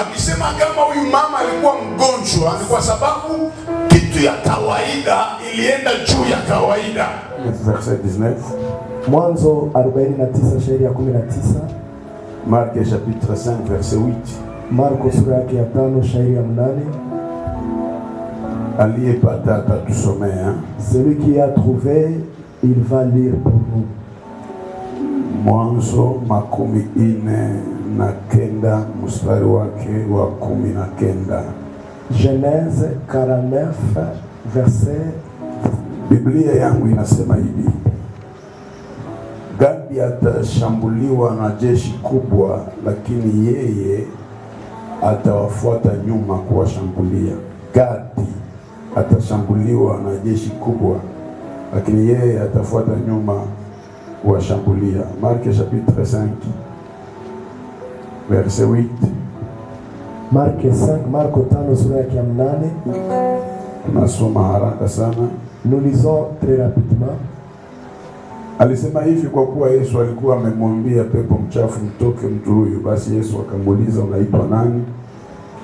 Akisema kama huyu mama alikuwa mgonjwa ni kwa sababu kitu ya kawaida ilienda juu ya kawaida. Verset 19. Mwanzo 49 shairi ya 19. Marc chapitre 5 verset 8. Marko sura yake ya 5 shairi ya 8. Aliyepata atatusomea. Celui qui a trouvé, il va lire pour nous. Mwanzo 49 mstari wake wa 19. Genèse 49 verset. Biblia yangu inasema hivi: Gadi atashambuliwa na jeshi kubwa, lakini yeye atawafuata nyuma kuwashambulia. Gadi atashambuliwa na jeshi kubwa, lakini yeye atafuata nyuma kuwashambulia. Marc chapitre 5 verset 8. Marko 5 sura yake ya 8. Tunasoma haraka sana. Nous lisons très rapidement. Alisema hivi kwa kuwa Yesu alikuwa amemwambia pepo mchafu mtoke mtu huyu. Basi Yesu akamuuliza, unaitwa nani?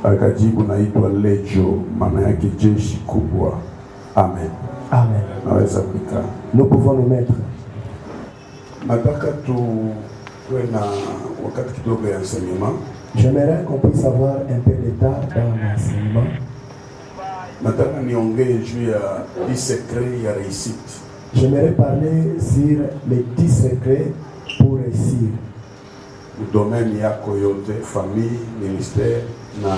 Akajibu, naitwa Legio, maana yake jeshi kubwa. Amen. Amen. Naweza kukaa. Nous pouvons nous mettre. Nataka tuwe na wakati kidogo ya enseignement. J'aimerais qu'on puisse avoir un peu de temps dans l'enseignement. Nataka niongee juu ya 10 secrets ya réussite. J'aimerais parler sur les 10 secrets pour réussir. Domaine yako yote, famille, ministère na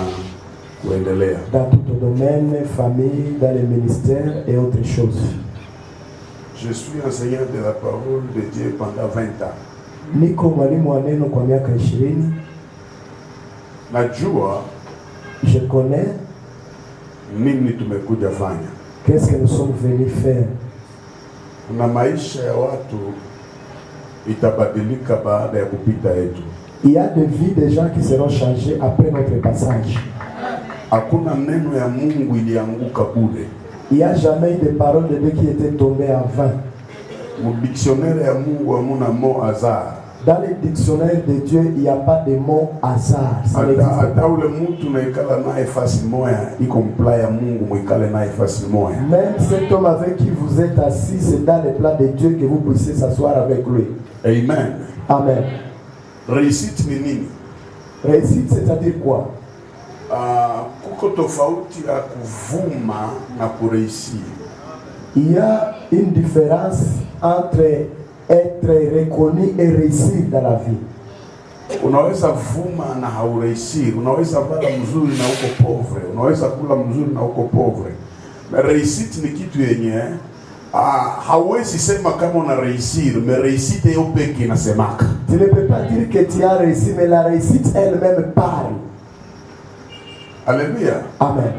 kuendelea. Dans tout ton domaine, famille, dans les ministères et autres choses. Je suis enseignant de la parole de Dieu pendant 20 ans. Niko mwalimu wa neno kwa miaka 20. Najua je connais nini tumekuja fanya. Qu'est-ce que nous sommes venus faire? Na maisha ya watu itabadilika baada ya kupita yetu. Il y a des vies des gens qui seront changées après notre passage. Hakuna neno ya Mungu ilianguka bure. Il n'y a jamais eu de paroles de Dieu qui étaient tombées en vain. Mu dictionnaire ya Mungu hamuna mot hasard. Dans le dictionnaire de Dieu, il n'y a pas de mot hasard. Hata ule mtu naikala naye fasi moya iko mpla ya Mungu mwikale naye fasi moya. Même cet homme avec qui vous êtes assis, c'est dans le plan de Dieu que vous puissiez s'asseoir avec lui. Amen. Amen. Réussite ni nini? Réussite, c'est-à-dire quoi? Kuko tofauti ya kuvuma na kureisir. Il y a une différence entre être reconnu et réussir dans la vie. Unaweza vuma na haureisir, unaweza vala mzuri na uko pauvre, unaweza kula mzuri na uko pauvre. Mais réussite ni kitu yenye hauwezi sema kama una réussir, mais réussite yo peke inasemaka. Tu ne peux pas dire que tu as réussi, mais la réussite elle-même parle. Alléluia. Amen.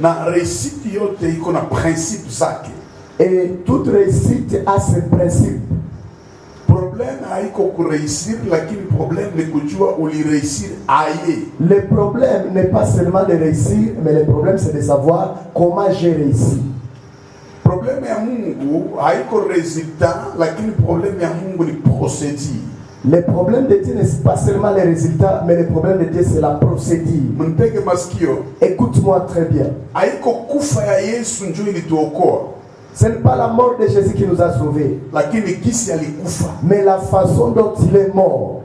Na réussite yote iko na principe zake. Et toute réussite a ses principes. Problème haiko kureisir, lakini problème ni kujua ulireisir aye. Le problème n'est pas seulement de réussir, mais le problème c'est de savoir comment j'ai réussi. Problème ya Mungu haiko résultat, lakini problème ya Mungu ni procédure. Le problème de Dieu n'est pas seulement les résultats, mais le problème de Dieu c'est la procédure. Mtege masikio. Écoute-moi très bien. Haiko kufa ya Yesu ndio ilituokoa. Ce n'est pas la mort de Jésus qui nous a sauvés, lakini kisi alikufa, mais la façon dont il est mort.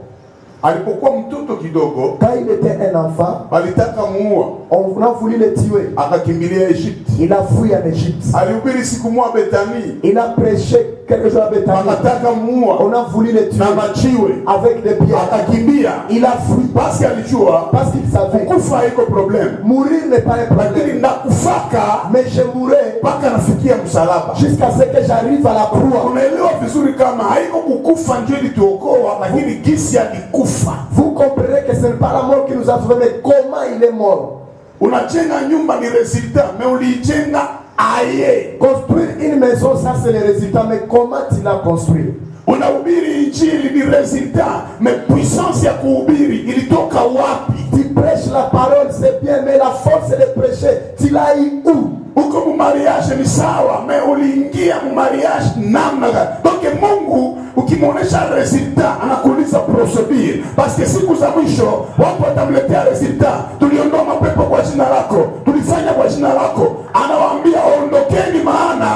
Alipokuwa mtoto kidogo, quand il était un enfant, alitaka muua, on a voulu le tuer. Akakimbilia Egypte. Il a fui en Égypte. Alihubiri siku moja Bethanie. Il a prêché quelques jours à Bethanie. Akataka muua. On a voulu le tuer. Na machiwe. Avec des pierres. Akakimbia. Il a fui. Parce qu'il savait. Kufa iko problème. Mourir n'est pas un problème. Lakini nakufaka. Mais je mourrai. Paka nafikia msalaba. Jusqu'à ce que j'arrive à la croix. Unaelewa vizuri kama haiko kukufa ndio ilituokoa, lakini kisi alikufa. Vous comprenez que ce ce n'est pas la mort qui nous a sauvés, mais comment il est mort. Unajenga nyumba ni resultat, mais ulijenga aye. Construire une maison, ça c'est le résultat, mais comment tu l'as construit? Unahubiri injili ni resultat, mais puissance ya kuhubiri ilitoka wapi? Tu prêches la parole, c'est bien, mais la force de prêcher, tu l'as eu où? Uko mu mariage ni sawa, mais uliingia mu mariage namna gani? Donc Mungu ukimwonesha resultat anakuuliza procedure, parce que siku za mwisho wapo watamletea resultat. Tuliondoa mapepo kwa jina lako, tulifanya kwa jina lako, anawaambia ondokeni, maana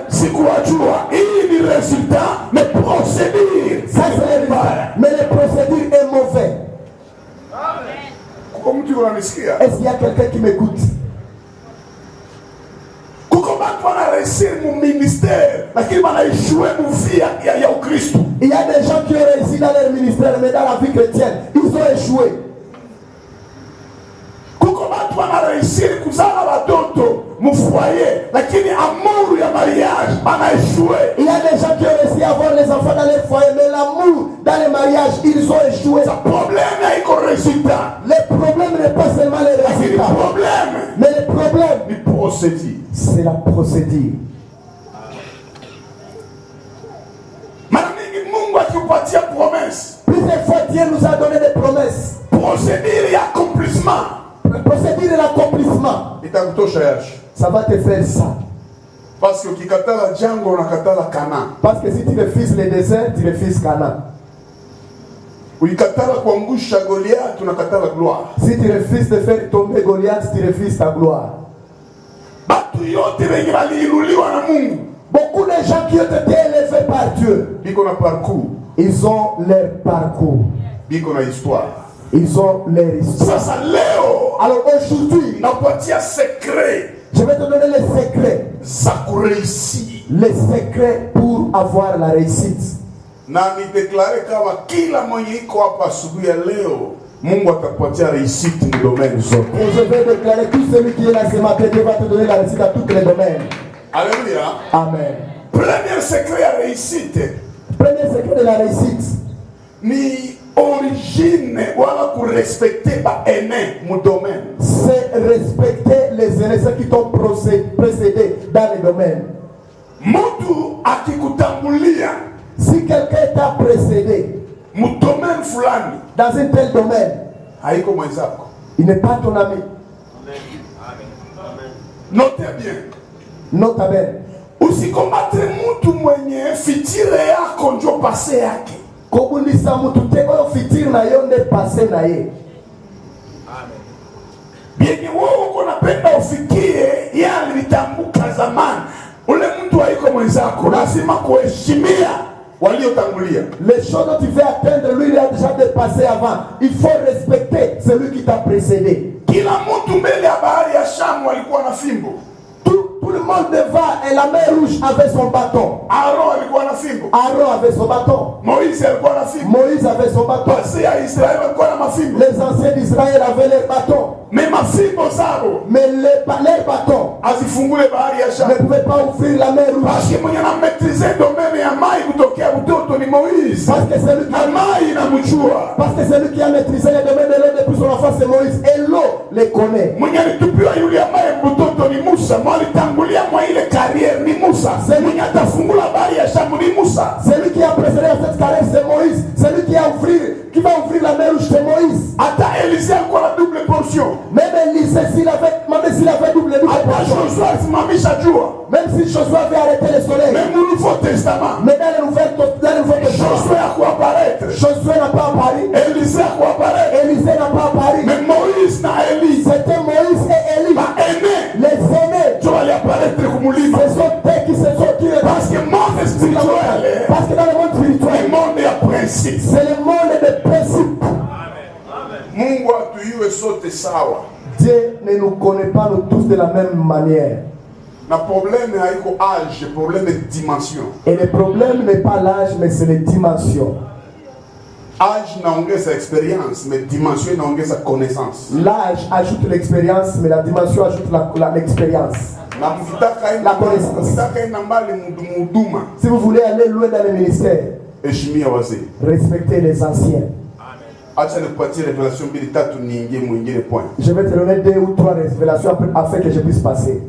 sikuwajua. Hii ni resultat, mais procedure Ça c'est le résultat, mais le procédure est mauvais. Kuko mtu unanisikia? Est-ce qu'il y a quelqu'un qui m'écoute? Kuko watu wanareusir mu ministère, lakini wanaishue mu vie ya Ukristo. Il y a des gens qui ont réussi dans leur ministère, mais dans la vie chrétienne, ils ont échoué. Kuko watu wanareusir kuzala watoto mu foyer, lakini amour ya mariage wanaishue. Il y a des gens qui ont réussi à avoir les enfants dans leur foyer, mais l'amour dans les mariages, ils ont échoué. Sa problème haiko résultat. Le problème n'est pas seulement les Lakini résultats, problème mais le problème, ni procédure. c'est la procédure. Mara mingi Mungu akikupatia promesse, Plusieurs fois, Dieu nous a donné des promesses. procédure ya accomplissement La procédure et l'accomplissement, itakutosha yashi. ça va te faire ça. Parce que ukikatala jango unakatala Kana. Parce que si tu refuses le désert, tu refuses Canaan. Ulikatala kuangusha Goliath, unakatala gloire. Si tu refuses de faire tomber Goliath, tu refuses ta gloire. Batu yote wenye waliinuliwa na Mungu Beaucoup de gens qui ont été élevés par Dieu, biko na parcours, ils ont leur parcours, biko na histoire. ils ont leur histoire. Sasa leo Alors aujourd'hui, nakupatia secret je vais te donner les secrets. za kureisi, Les secrets pour avoir la réussite. na nideklare kama kila mwenye iko hapa asubuhi ya leo Mungu atakupatia réussite mu domaine zote. Et je vais déclarer tout celui qui est là ce matin, Dieu va te donner la réussite à tous les domaines. Alléluia. Amen. Premier secret ya réussite Premier secret de la réussite, ni origine wala kurespecter ba aîné mu domaine. c'est respecter les aînés, ceux qui t'ont précédé dans les domaines. Mtu akikutangulia Si quelqu'un t'a précédé mu domaine fulani, dans un tel domaine, haiko mwenzako. il n'est pas ton ami. Notez bien, Nota bene. usikombatre mtu mwenye fitire yako njo pase yake. Kobundisa mutu te oyo fitiri na yo nde pase na ye. Yenye wewe uko napenda ufikie yale litambuka zamani, ule mtu haiko mwenzako, lazima kuheshimia waliotangulia. Les choses dont tu veux atteindre, lui il a déjà dépassé avant. Il faut respecter celui qui t'a précédé. Kila mtu mbele ya bahari ya Shamu alikuwa na fimbo. Tout le monde devant et la mer rouge avait son bâton. Aaron alikuwa na fimbo. Aaron avait son bâton. Moïse alikuwa na fimbo. Moïse avait son bâton. Wazee ya Israeli walikuwa na mafimbo. Les anciens d'Israël avaient leurs bâtons. Mais mafimbo zao Mais leurs bâtons azifungule bahari ya ne Shamu. pouvaient pas ouvrir la mer rouge. Basi mwenye anamaîtrize domaine ya mai kutokea utoto ni Moïse. Parce que celui qui Na mai inamjua. Parce que celui qui a maîtrisé les domaines de l'eau depuis son enfance, c'est Moïse. Et l'eau les connaît. Mwenye alitupiwa yule ambaye mtoto ni Musa, mwalitangulia mwa ile carrière ni Musa. Mwenye atafungula bahari ya Shamu ni Musa. Celui qui a précédé à cette carrière, c'est Moïse. Celui qui va ouvrir la mer rouge, c'est Moïse. Hata Élisée alikuwa na double portion. Même Élisée, s'il avait double Hata portion. Joshua alisimamisha jua. Même si Josué avait arrêté le soleil. Même au Nouveau Testament, Mais dans le Nouveau Testament, Josué a kuapparaître. Josué n'a pas apparu. Élisée a kuapparaître. Élisée n'a pas apparu. Mais Moïse na Élie, C'était Moïse et Élie. ba aîné, Les aînés. tu vas apparaître kumulima. Ce sont eux qui se sont tirés. Parce que monde spirituel, Parce que dans le monde le spirituel, monde ya principe. c'est le monde des principes. Mungu atuiwe sote sawa. Dieu ne nous connaît pas nous tous de la même manière. Na problème haiko âge, problème de dimension. Et le problème n'est pas l'âge, mais c'est les dimensions. Âge naongeza expérience, mais dimension naongeza connaissance. L'âge ajoute l'expérience, mais la dimension ajoute l'expérience. Na La connaissance. mkitaka ina mbali muduma, Si vous voulez aller loin dans le ministère, heshimia wazee. respectez les anciens. Acha nikupatie révélation mbili tatu niingie mwingine point. Je vais te donner 2 ou 3 révélations afin que je puisse passer.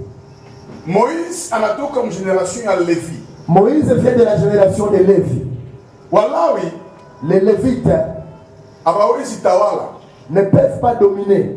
Moïse anatoka mgénération ya Lévi. Moïse vient de la génération de Lévi. Walawi Les Lévites hawawezi tawala, ne peuvent pas dominer,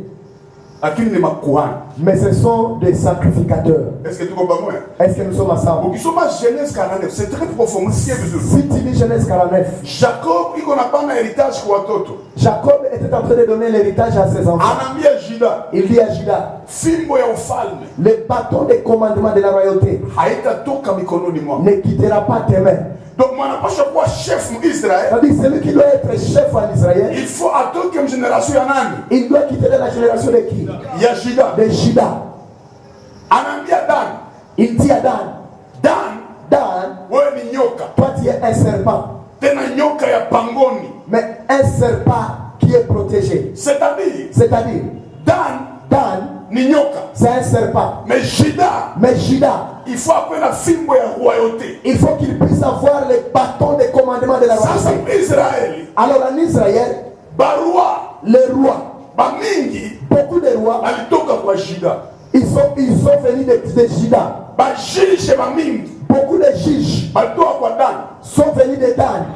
lakini ni makuhani. mais ce sont des sacrificateurs. Est-ce que tuko pamoja? Est-ce que nous sommes ensemble? Ukisoma Genèse 49, c'est très profond, msikie vizuri. Si tu lis Genèse 49, Jacob iko napana héritage kwa watoto. Jacob était en train de donner l'héritage à ses enfants. Anaambia Juda, Il dit à Judas, fimbo ya ufalme le bâton de commandement de la royauté haitatoka mikononi mwako. ne quittera pas tes mains. Donc mwanapasha kuwa chef mu Israël. C'est-à-dire celui qui doit être chef en Israël, Il faut atoke mgeneration ya nani? il doit quitter la génération de qui? Ya Juda. De Judas. Anaambia Dan, Il dit à Dan, Dan, wewe ni nyoka, toi tu es un serpent, tena nyoka ya pangoni. mais un serpent qui est protégé. C'est-à-dire Dan, ni nyoka, c'est un serpent. mais Juda, Mais Judas, il faut apwe na fimbo ya royauté. il faut qu'il puisse avoir le bâton de commandement de la Sasa royauté. Israeli, Alors en Israël, barua les rois, bamingi beaucoup de rois, alitoka kwa Juda. ils sont venus de Judas. Bajishe bamingi Beaucoup de juges balitoka kwa Dan. sont venus de Dan.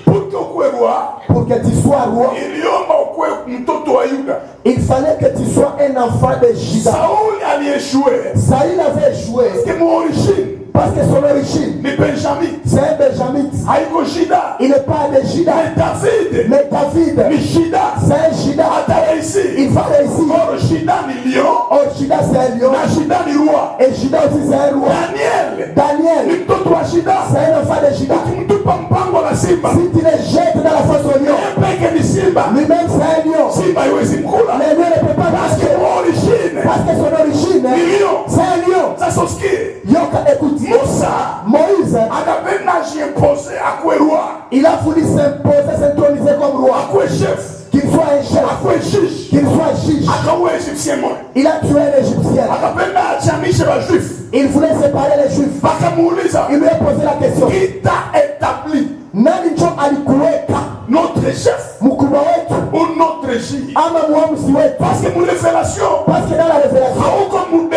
Pour que ukue roi, Pour que tu sois roi, iliomba ukue mtoto wa Yuda. il fallait que tu sois un enfant de Judas. Sauli alieshue Saül avait échoué que mon origine parce que son origine, ni Benjamin, c'est un Benjamite. haiko Juda, Il n'est pas de Judas. mais David Mais David, ni Juda. c'est un Judas. Atareisi Il va réussir. or Juda ni lion Oh, Judas, c'est un lion. na Juda ni roi. Et Judas aussi, c'est un roi. Daniel ni Daniel, mtoto wa Juda. c'est un enfant de Judas. Mtupa mpango la simba, Si tu le jettes dans la fosse au lion, peke ni simba, lui-même, c'est un lion. simba iwezi mkula Le lion ne peut pas parce que marcher mon origine parce que son origine, ni lion. c'est un lion. Sasa usikie, Yoka, écoute, Musa Moïse, akapenda ajiempose akwe roi, il a voulu s'imposer, s'introniser comme roi. akwe chef, Qu'il soit un chef, akwe juge, qu'il soit juge. akaua Egyptien moja, Il a tué l'Égyptien. akapenda achanishe Bajuif. Il voulait séparer les Juifs. Bakamuuliza, Il lui a posé la question. qui t'a établi Nani njo alikuweka notre chef mkubwa wetu ou notre juge? ama muamuzi wetu? Parce que mon révélation, Parce que dans la révélation, hauko mu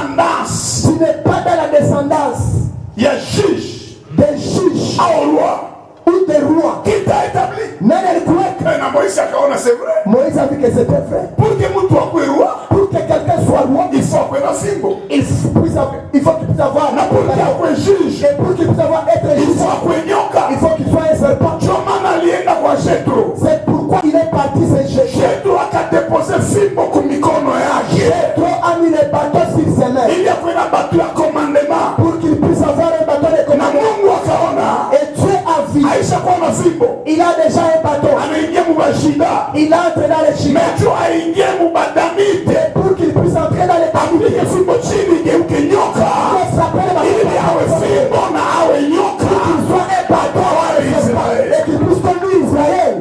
descendance tu n'es pas dans la descendance ya juge des juges au roi. ou des rois. Qui t'a établi? Nani alikuweka? Na Moïse akaona c'est vrai. Moïse a vu que c'était vrai. Pour que mtu akwe roi, Pour que quelqu'un soit roi, il faut akwe na fimbo. il faut qu'il puisse avoir Na pour que akwe juge, et pour qu'il puisse avoir être il juge, faut akwe nyoka. il faut qu'il soit un serpent. Ndio maana alienda kwa Jethro. C'est pourquoi il est parti se jeter. Jethro akadepose fimbo kumikono yake Trop a mis les bateaux sur ses mains ili akwe na batu ya commandement. pour qu'il puisse avoir un bateau de Na commandement. Mungu akaona Et Dieu a vu, aisha kuwa na fimbo, il a déjà un bateau. anaingia mu bashida, Il entre dans les chemins. mecho aingie mu badamite, Pour qu'il puisse entrer dans les apige taboulés. fimbo chini igeuke nyoka, Il s'appelle ili awe fimbo na awe nyoka. qu'il soit un bateau et qu'il puisse conduire Israël.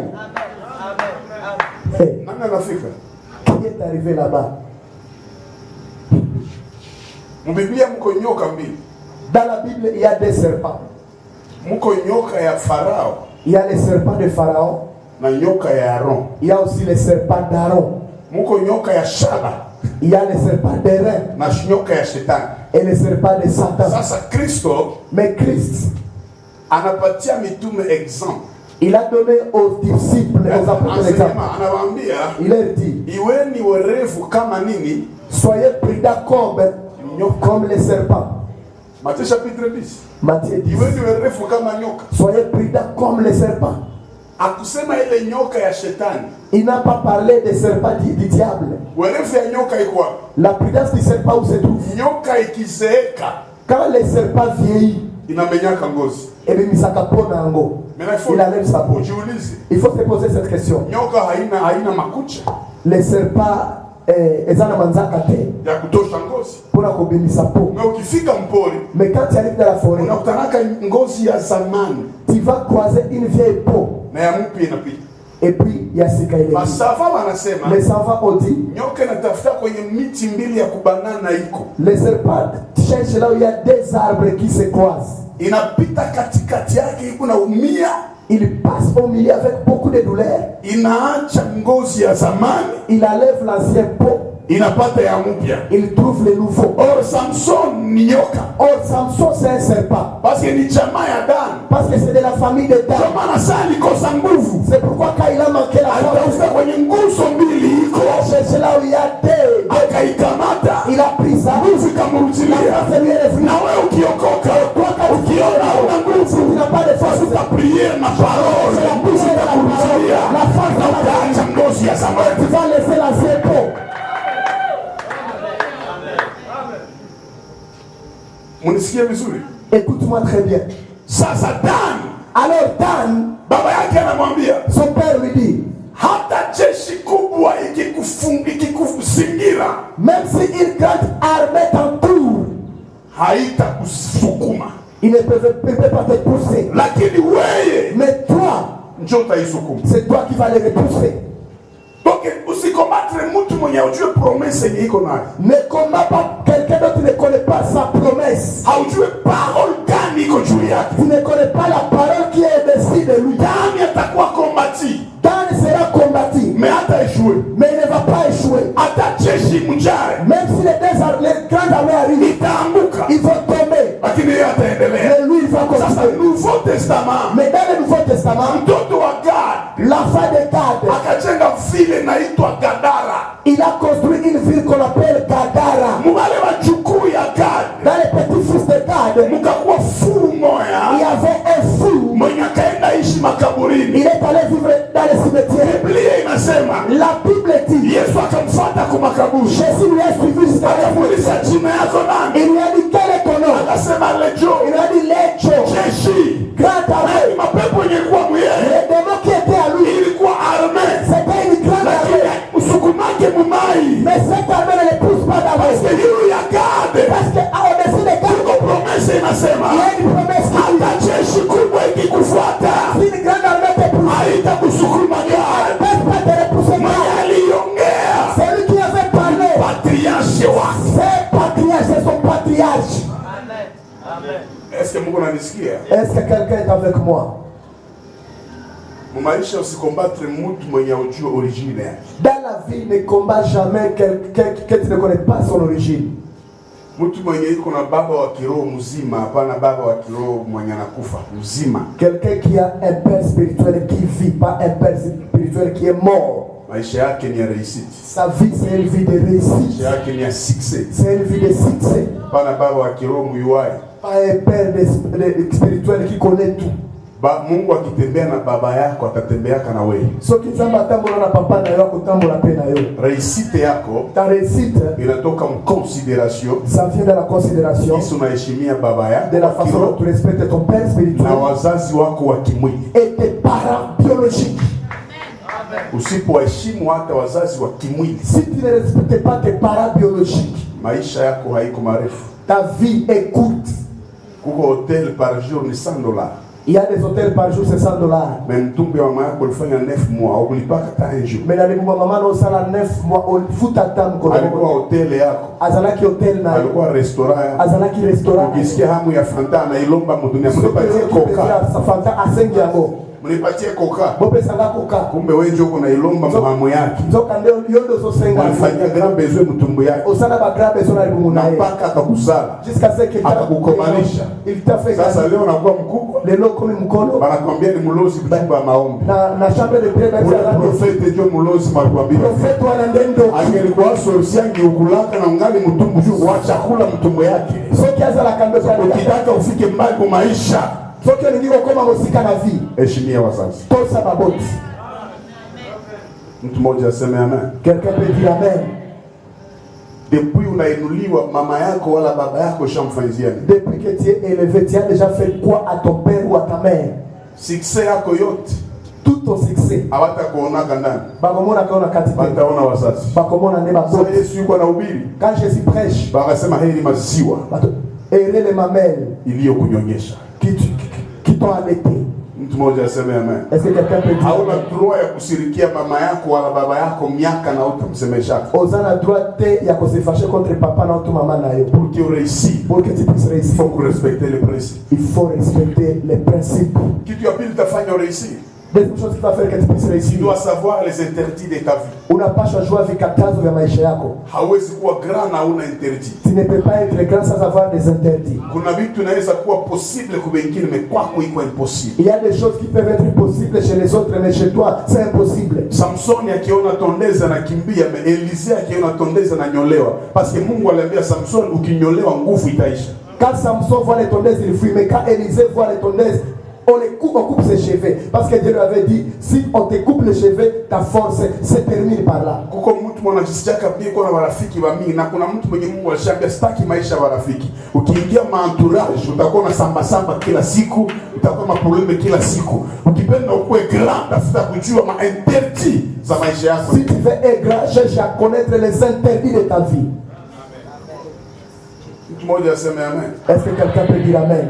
Hey, Nani anafika? qui est arrivé là-bas? Mbiblia mko nyoka mbili. Dans la Bible, il y a des serpents. Mko nyoka ya Farao Il y a les serpents de Pharaon. na nyoka ya Aaron. Il y a aussi les serpents d'Aaron. Mko nyoka ya Shaba Il y a les serpents d'Aaron na nyoka ya Shetani. et les serpents de Satan. Sasa Kristo Mais Christ, anapatia mitume exemple. il a donné aux disciples, aux apôtres l'exemple. Anasema, anawaambia Il leur dit, iweni werevu kama nini. soyez prudents comme les serpents. Matthieu chapitre 10. Matthieu 10. Iweni werevu kama nyoka. Soyez prudents comme les serpents. Akusema ile nyoka ya Shetani. Il n'a pas parlé des serpents du diable. Werevu ya nyoka iko wapi? La prudence du serpent où se trouve? Nyoka ikizeeka Quand les serpents vieillissent, inamenyaka ngozi. et bien il enlève sa peau. Ujiulize, Il faut se poser cette question. nyoka haina makucha Les serpents, ezana manzaka te ya kutosha ngozi. pour akobimisa peau. Na ukifika mpori Mais quand tu arrives dans la forêt, unakutanaka ngozi ya zamani tu vas croiser une vieille peau. na ya mpya inapita. Et puis il y a sika ile. Masafa wanasema Les enfants ont dit, nyoka inatafuta kwenye miti mbili ya kubanana iko. les serpents cherchent là où il y a des arbres qui se croisent. Inapita katikati yake iko na umia Il passe au milieu avec beaucoup de douleur. Inaacha ngozi ya zamani, Il enlève l'ancien peau. inapata ya mpya. Il trouve le nouveau. Or Samson ni nyoka, Or, Samson, c'est un serpent. parce que ni jamaa ya Dan. Parce que c'est de la famille de Dan. Kwa maana saa alikosa nguvu, C'est pourquoi quand il a manqué la alitafuta force, kwenye nguzo mbili il iko, a cherché là où il y a deux. akaikamata, Il a pris ça. nguvu ikamrudilia. C'est lui le Na wewe ukiokoka, ukiona una nguvu, Tu n'as pas de force. utaprier na parole, nguvu itakurudilia, na utaacha ngozi ya Tu zamani. vas laisser l'ancien peau. Munisikie vizuri. Écoute-moi très bien. Sasa Dan, Alors Dan, baba yake anamwambia, son père lui dit, hata jeshi kubwa ikikuzingira même si une grande armée t'entoure, haitakusukuma, il ne peut pas te pousser. lakini wewe Mais toi, ndio utaisukuma. c'est toi qui vas les repousser. Donc usikombatre mtu mwenye ujue promesse yenye iko nayo, Ne combat pas quelqu'un dont tu ne connais pas sa promesse. haujue parole gani iko juu yake. Tu ne connais pas la parole qui est dessus de lui. Dani atakuwa kombati, Dan sera combattu, mais hata échouer. mais il ne va pas échouer. Hata jeshi mjare Même si les grandes armées arrivent, itaanguka, ils vont tomber. lakini yeye ataendelea. Mais lui, il va Sasa continuer. Nouveau Testament, Mais dans le Nouveau Testament, mtoto wa Gad l'enfant de Gad, akajenga vile naitwa Gadara. il a construit une ville qu'on appelle Gadara. Mubale wajukuu ya Gad Dans les petits-fils de Gad, mukakuwa furu il y moya avait un fou. mwenye akaenda ishi makaburini. Il est allé vivre dans les cimetières. Biblia inasema La Bible dit, Yesu akamfuata kwa makaburi, Jésus lui a suivi jusqu'à la fin. akamuuliza jina yako nani? Il lui a dit, quel est ton nom? Akasema Lejo, Il lui a dit, Lecho, jeshi. grand Ni armée. mapepo yenye kuwa muyeye Les démons qui étaient à lui, ilikuwa arme, c'était une grande lakini armée. usukumake mumai Mais cette armée ne les pousse pas d'avance. juu ya Gad. Parce qu'au-dessus de Gad, Iko promesse inasema il y a une promesse qui dit, hata jeshi kubwa ikikufuata si une grande armée te pousse, haitakusukuma ne Gad. peut pas te repousser. Mwenye aliongea Celui qui avait parlé, patriarche wake. c'est patriarche, c'est son patriarche. Est-ce que Mungu ananisikia? Est-ce que quelqu'un est avec moi? Mumaisha usikombattre mtu mwenye ujue origine yake. Dans la vie, ne combat jamais quelqu'un que tu ne connais pas son origine. Mtu mwenye iko na baba wa kiroho mzima, hapana baba wa kiroho mwenye anakufa mzima. Quelqu'un qui a un père spirituel qui vit, pas un père spirituel qui est mort. Maisha yake ni ya réussite. Sa vie, c'est une vie de réussite. Maisha yake ni ya succès. C'est une vie de succès. Hapana baba wa kiroho muiwai. Pas un père spirituel qui connaît tout. Mungu akitembea na baba yako atatembeaka na wewe. So kizamba tambola na papa na yako tambola pe na yo. Réussite yako Ta réussite, inatoka considération. ça vient de la considération Yesu unaheshimia baba yako de la façon dont tu respectes ton père spirituel na wazazi wako wa kimwili. et tes parents biologiques. Usipoheshimu hata wazazi wa kimwili, Si tu ne respectes pas tes parents biologiques, maisha yako haiko marefu. ta vie est courte. Kuko hotel par jour ni $100. Il y a des hôtels par jour, c'est $100. Mais mtumbe wa mama yako ulifanya 9 mois, ukulipaka hata un jour. Mais dans les moments, maman, on s'en a 9 mois, on fout à temps. Alikuwa hotel yako, Azalaki hôtel na alikuwa restaurant yako. Azalaki restaurant. Ukisikia hamu ya fanta na ilomba mudunia, mnipatie koka. Sa fanta asengi yango. Mnipatie koka. Bope sanga koka. Kumbe wewe ndio uko na ilomba muhamu yake. Nzoka ndio yondo zo senga. Unafanyia grand besoin mtumbo yake. Osana ba grand besoin na libu Na nae. mpaka akakuzala. Jusqu'à ce que akakukomalisha. Il t'a fait. Sasa leo unakuwa mkubwa. Lelo komi mkono. Banakwambia ni mlozi kuchumba maombi. Na chambre de prière Ule profete ndio mlozi makwambia. Profete wana ndendo. Angelikuwa source yangi ukulaka na ungali mtumbu juu wa chakula mtumbo yake. So kiaza la kando kwa Ukitaka ufike mbali kwa maisha, so kio ningiko koma musika na vie. heshimia wazazi. Tosa baboti. Mtu mmoja aseme amen. Quelqu'un peut dire amen. Depuis unainuliwa mama yako wala baba yako shamfanyia nini? Depuis que tu es élevé, tu as déjà fait quoi à ton père ou à ta mère? Success yako yote Tout ton succès. hawatakuonaka ndani. Bakomona kaona katika. Wataona wazazi. Bakomona ne Sasa baboti. Yesu yuko anahubiri. Quand Jésus prêche, Bakasema heri maziwa errer les mamelles iliyokunyonyesha. qui t'ont allaité. Mtu Mtu mmoja aseme amen. Est-ce que quelqu'un peut dire? Hauna droit ya kushirikia mama yako wala baba yako miaka na utamsemesha. Ozana droit te ya se fâcher contre papa na ou maman na yo. Pour que tu réussisses, Pour que tu puisses il réussir, faut respecter les principes. il faut respecter les principes. Kitu ya pili tafanya réussir. Deuxième chose qui va faire que tu puisses Tu réussir. dois savoir les interdits de ta vie. Unapaswa jua vikatazo vya maisha yako. Hauwezi kuwa grand na una interdit. Tu ne peux pas être grand sans avoir des interdits. Kuna vitu inaweza kuwa possible kwa wengine, mais kwako iko impossible. Il y a des choses qui peuvent être possibles chez les autres, mais chez toi, c'est impossible. Samsoni akiona tondeza anakimbia, mais Elisea akiona tondeza ananyolewa. Parce que Mungu aliambia Samsoni, ukinyolewa nguvu itaisha. Quand Samson voit les tondeuses, il fuit. Mais quand Élisée voit les tondeuses, on coupe ses cheveux. Parce que Dieu lui avait dit, si on te coupe les cheveux, ta force se termine par là. Kuko mtu mwanajisikia pia kuna marafiki wa mingi, na kuna mtu mwenye Mungu alishambia sitaki maisha ya marafiki. Ukiingia entourage utakuwa na samba kila siku, utakuwa na probleme kila siku. Ukipenda ukue grand, tafuta kujua ma interdit za maisha yako. Si tu veux être grand, cherche à connaître les interdits de ta vie. Mtu mmoja aseme amen. Est-ce que quelqu'un peut dire amen?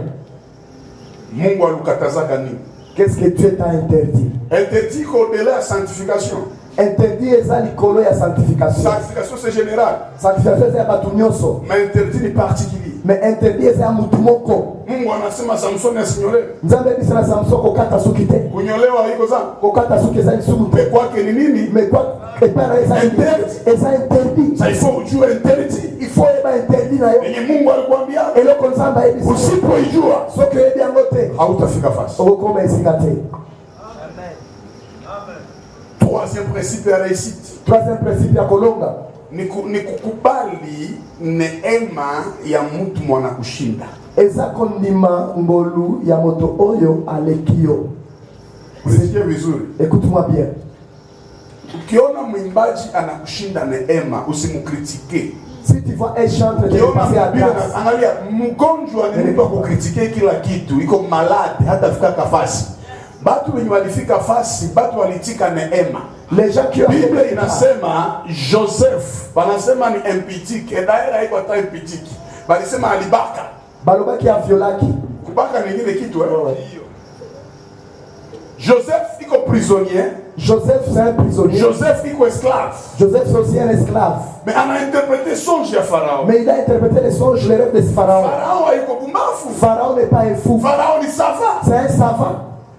Mungu alikatazaka nini? Qu'est-ce que Dieu t'a interdit? Interdit au-delà de la sanctification. Interdit eza likolo ya sanctification. Sanctification c'est général. Sanctification eza ya batu nyonso. Mais interdit ni particulier. Mais interdit eza ya mutu moko. Mungu anasema Samsoni asinyolewe. Nzambe bisana Samson kokata suki te. Kunyolewa iko sana. Kokata suki eza lisumu te. Mais kwake ni nini? Mais quoi? Epana eza interdit. Ça il faut ujue interdit. Il faut eba interdit na yo. Yenye Mungu alikwambia Eloko nzamba ebisi. usipoijua Soki ebi yango te. hautafika fasi. Okoma esika te. Troisième principe ya réussite. Troisième principe ya kolonga. Ni kukubali neema ya mtu mwana kushinda. Eza kondima ngolu ya moto oyo alekio. Unasikia vizuri? Écoute-moi bien. Ukiona mwimbaji anakushinda neema, usimkritike. Si tu vois un chanteur qui est passé à grâce, angalia mgonjwa ni mtu akukritike kila kitu, iko malade hata fika kafasi. Batu wenye walifika fasi, batu walitika neema. les gens qui ont Biblia inasema Joseph, wanasema ni empitiki, edaera haiko hata empitiki. Walisema alibaka. balobaki ya violaki. Kubaka ni ingine kitu Joseph iko prisonnier. Joseph c'est un prisonnier. Joseph iko esclave. Joseph c'est aussi un esclave. Mais on a interprété songe ya Pharaon. Mais il a interprété les songes, les rêves de Pharaon. Pharaon haiko bumafu. Pharaon n'est pas un fou. Pharaon ni savant. C'est un savant.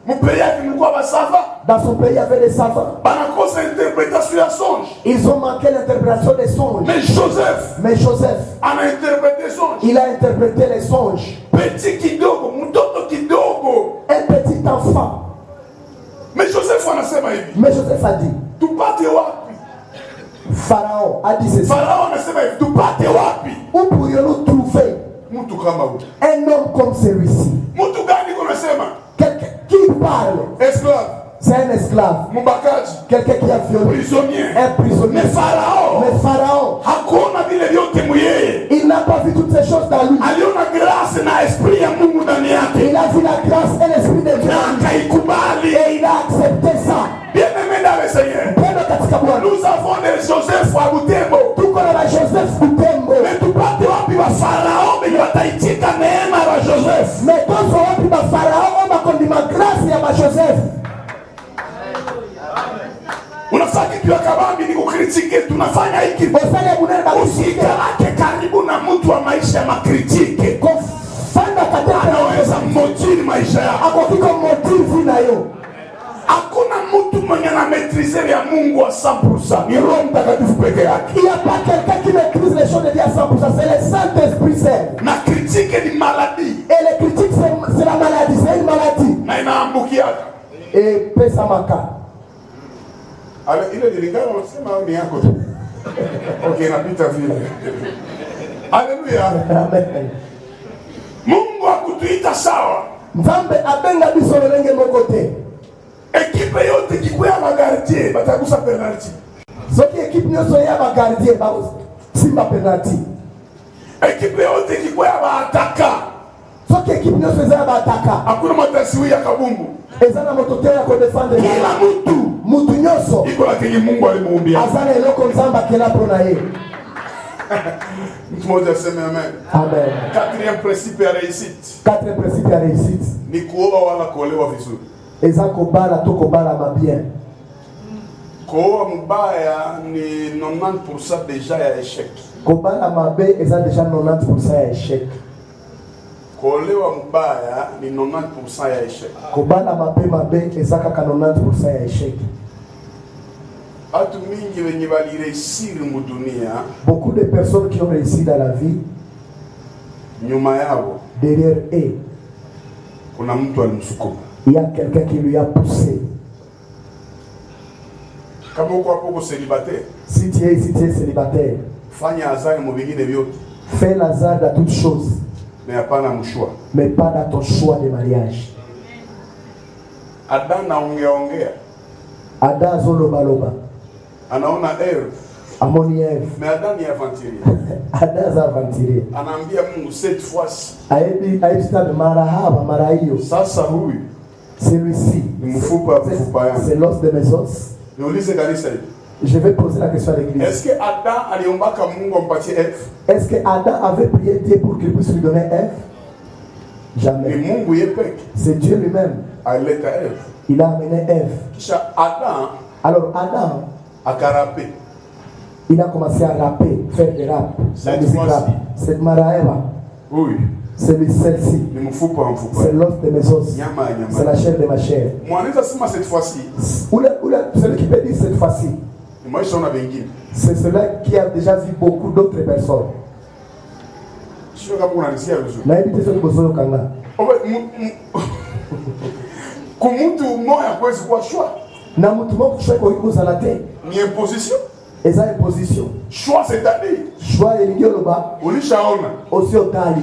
Mpeli yake mlikuwa basava. Dans son pays, il y avait des savants. Banakosa interprétation ya songe. Ils ont manqué l'interprétation des songes. Mais Joseph, Mais Joseph, ana interprété songe. il a interprété les songes. Petit kidogo, mtoto kidogo. Un petit enfant. Mais Joseph anasema hivi. Mais Joseph a dit, Tupate wapi? Pharaon a dit ceci. Pharaon anasema hivi, tupate wapi? Où pourrions-nous trouver Mtu kama huyo. un homme comme celui-ci? Mtu gani kunasema? Quelqu'un qui parle, Esclave, c'est un esclave. mbakaji, Quelqu'un qui a violé. prisonnier. Un prisonnier. Mais Pharaon, Mais Pharaon, hakuona vile vyote muyeye. il n'a pas vu toutes ces choses dans lui. Aliona grâce na esprit ya Mungu ndani yake. Il a vu la grâce et l'esprit de Dieu. Na akaikubali. Et il a accepté ça. Bien-aimé dans le Seigneur. Pendo katika Bwana. Nous avons des Joseph wa Butembo. Tuko na Joseph Butembo. Mais tupate wapi wa Farao benye wataitika neema ya Joseph. Mais tozo wapi ba Farao bakondima grâce ya ba Joseph. Unafanya kitu ya kabambi ni kukritike, tunafanya hiki. Bosale bunene ba Usikarake karibu na mtu wa maisha ya makritike. kofanda kataka Anaweza motiri maisha yako. akofika motivu na yo. Hakuna mtu mwenye na maîtriser ya Mungu wa 100%. Ni Roho Mtakatifu peke yake. Il n'y a pas quelqu'un qui maîtrise les choses de Dieu à 100%. C'est le Saint-Esprit seul. Na critique ni maladie. Et les critiques, c'est la maladie. C'est une maladie. Na inaambukia. Et pesa maka. Ale ile nilingana unasema ni yako tu. Okay, napita vile. Haleluya. Amen. Mungu akutuita sawa. Nzambe abenga biso lolenge moko te. Ekipe yote kikuya magardier batakusa penalty. Soki équipe nyonso ya ba gardien ba simba penalty. Ekipe yote kikuya baataka. Soki équipe nyonso eza ba ataka. Hakuna matasiwi ya kabumbu. Ezana moto te ya ko défendre. Kila mtu Mutu nyonso iko na kenye Mungu alimuumbia. azana eloko nzamba kela pona ye. Mtu mmoja aseme amen. Amen. Quatrième principe ya réussite. Quatrième principe ya réussite. Ni kuoa wala kuolewa vizuri. eza kobala to kobala mabien. Koa mubaya ni 90% déjà ya échec. Kobala mabe eza déjà 90% ya échec. Kolewa mubaya ni 90% ya échec. Kobala mabe eza kaka 90% ya échec. Atu mingi wenye bali réussir mu dunia, beaucoup de personnes qui ont réussi dans la vie, nyuma yao derrière eux, kuna mtu alimsukuma. il y a quelqu'un qui lui a poussé. Kama uko hapo célibataire, Si tu es célibataire, fanya azari mu vingine vyote, fais lazare dans toutes choses, mais hapana mshwa. mais pas dans ton choix de mariage. Adam ongea Ada zolobaloba, anaona Eve, amoni Eve, mais Adam ni aventurier. Ada za aventurier. Anaambia Mungu cette fois-ci, Aebi aibista marahaba marahiyo. sasa huyu Celui-ci, ni mfupa yangu. c'est l'os de mes os. Niulize kanisa hili. Je vais poser la question à l'église. Est-ce que Adam aliombaka Mungu ampatie Eve? Est-ce que Adam avait prié Dieu pour qu'il puisse lui donner Ève? Ni Jamais. Mungu yepeke C'est Dieu lui-même. alileta Eve. Il a amené Ève. Kisha Adam Alors Adam, akarape. il a commencé à rapper, faire des rap, la Cette musique fois-ci. rap. Cette Maraeva, Huyu celle-ci, ni mfupa wa mfupa. c'est l'os de mes os. Nyama ya C'est nyama. la chair de ma chair. Mwanaweza sema cette fois-ci, Celui qui peut dire cette fois-ci, ni maisha una wengine. c'est celui qui a déjà vu beaucoup d'autres personnes. Sio kama unanisikia vizuri. Na hivi tesa kubozoyo kanga. Kumutu moya kwezi kwa shwa. Na mtu moko choix ko iko salate. Ni imposition. Eza imposition. Choix c'est-à-dire, Choix elingi oloba ulishaona. aussi otali.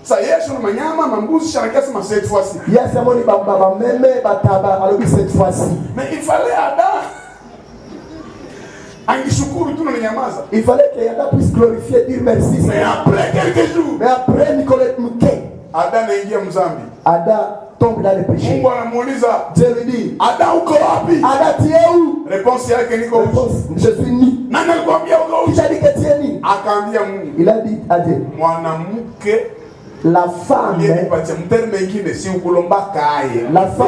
Sa Yesu na manyama mambuzi sharakasi ma cette fois-ci. Yes, amoni baba meme bataba alobi cette fois-ci. Mais il fallait Adam angishukuru tu na nyamaza. Il fallait que Adam puisse glorifier, dire merci. Mais après quelques jours, Mais après Nicolas Mouquet, Adam anaingia mzambi. Adam tombe dans le péché. Mungu anamuuliza, Dieu lui dit, Adam uko wapi? Adam tu es où? Réponse yake niko uchi. Réponse, je suis ni. Nani alikwambia uko Il uchi? a dit que tu es ni. Akaambia Mungu, Il a dit à Dieu, mwanamke la femme, aliyenipatia mterme mwingine si ukulomba kaye. la femme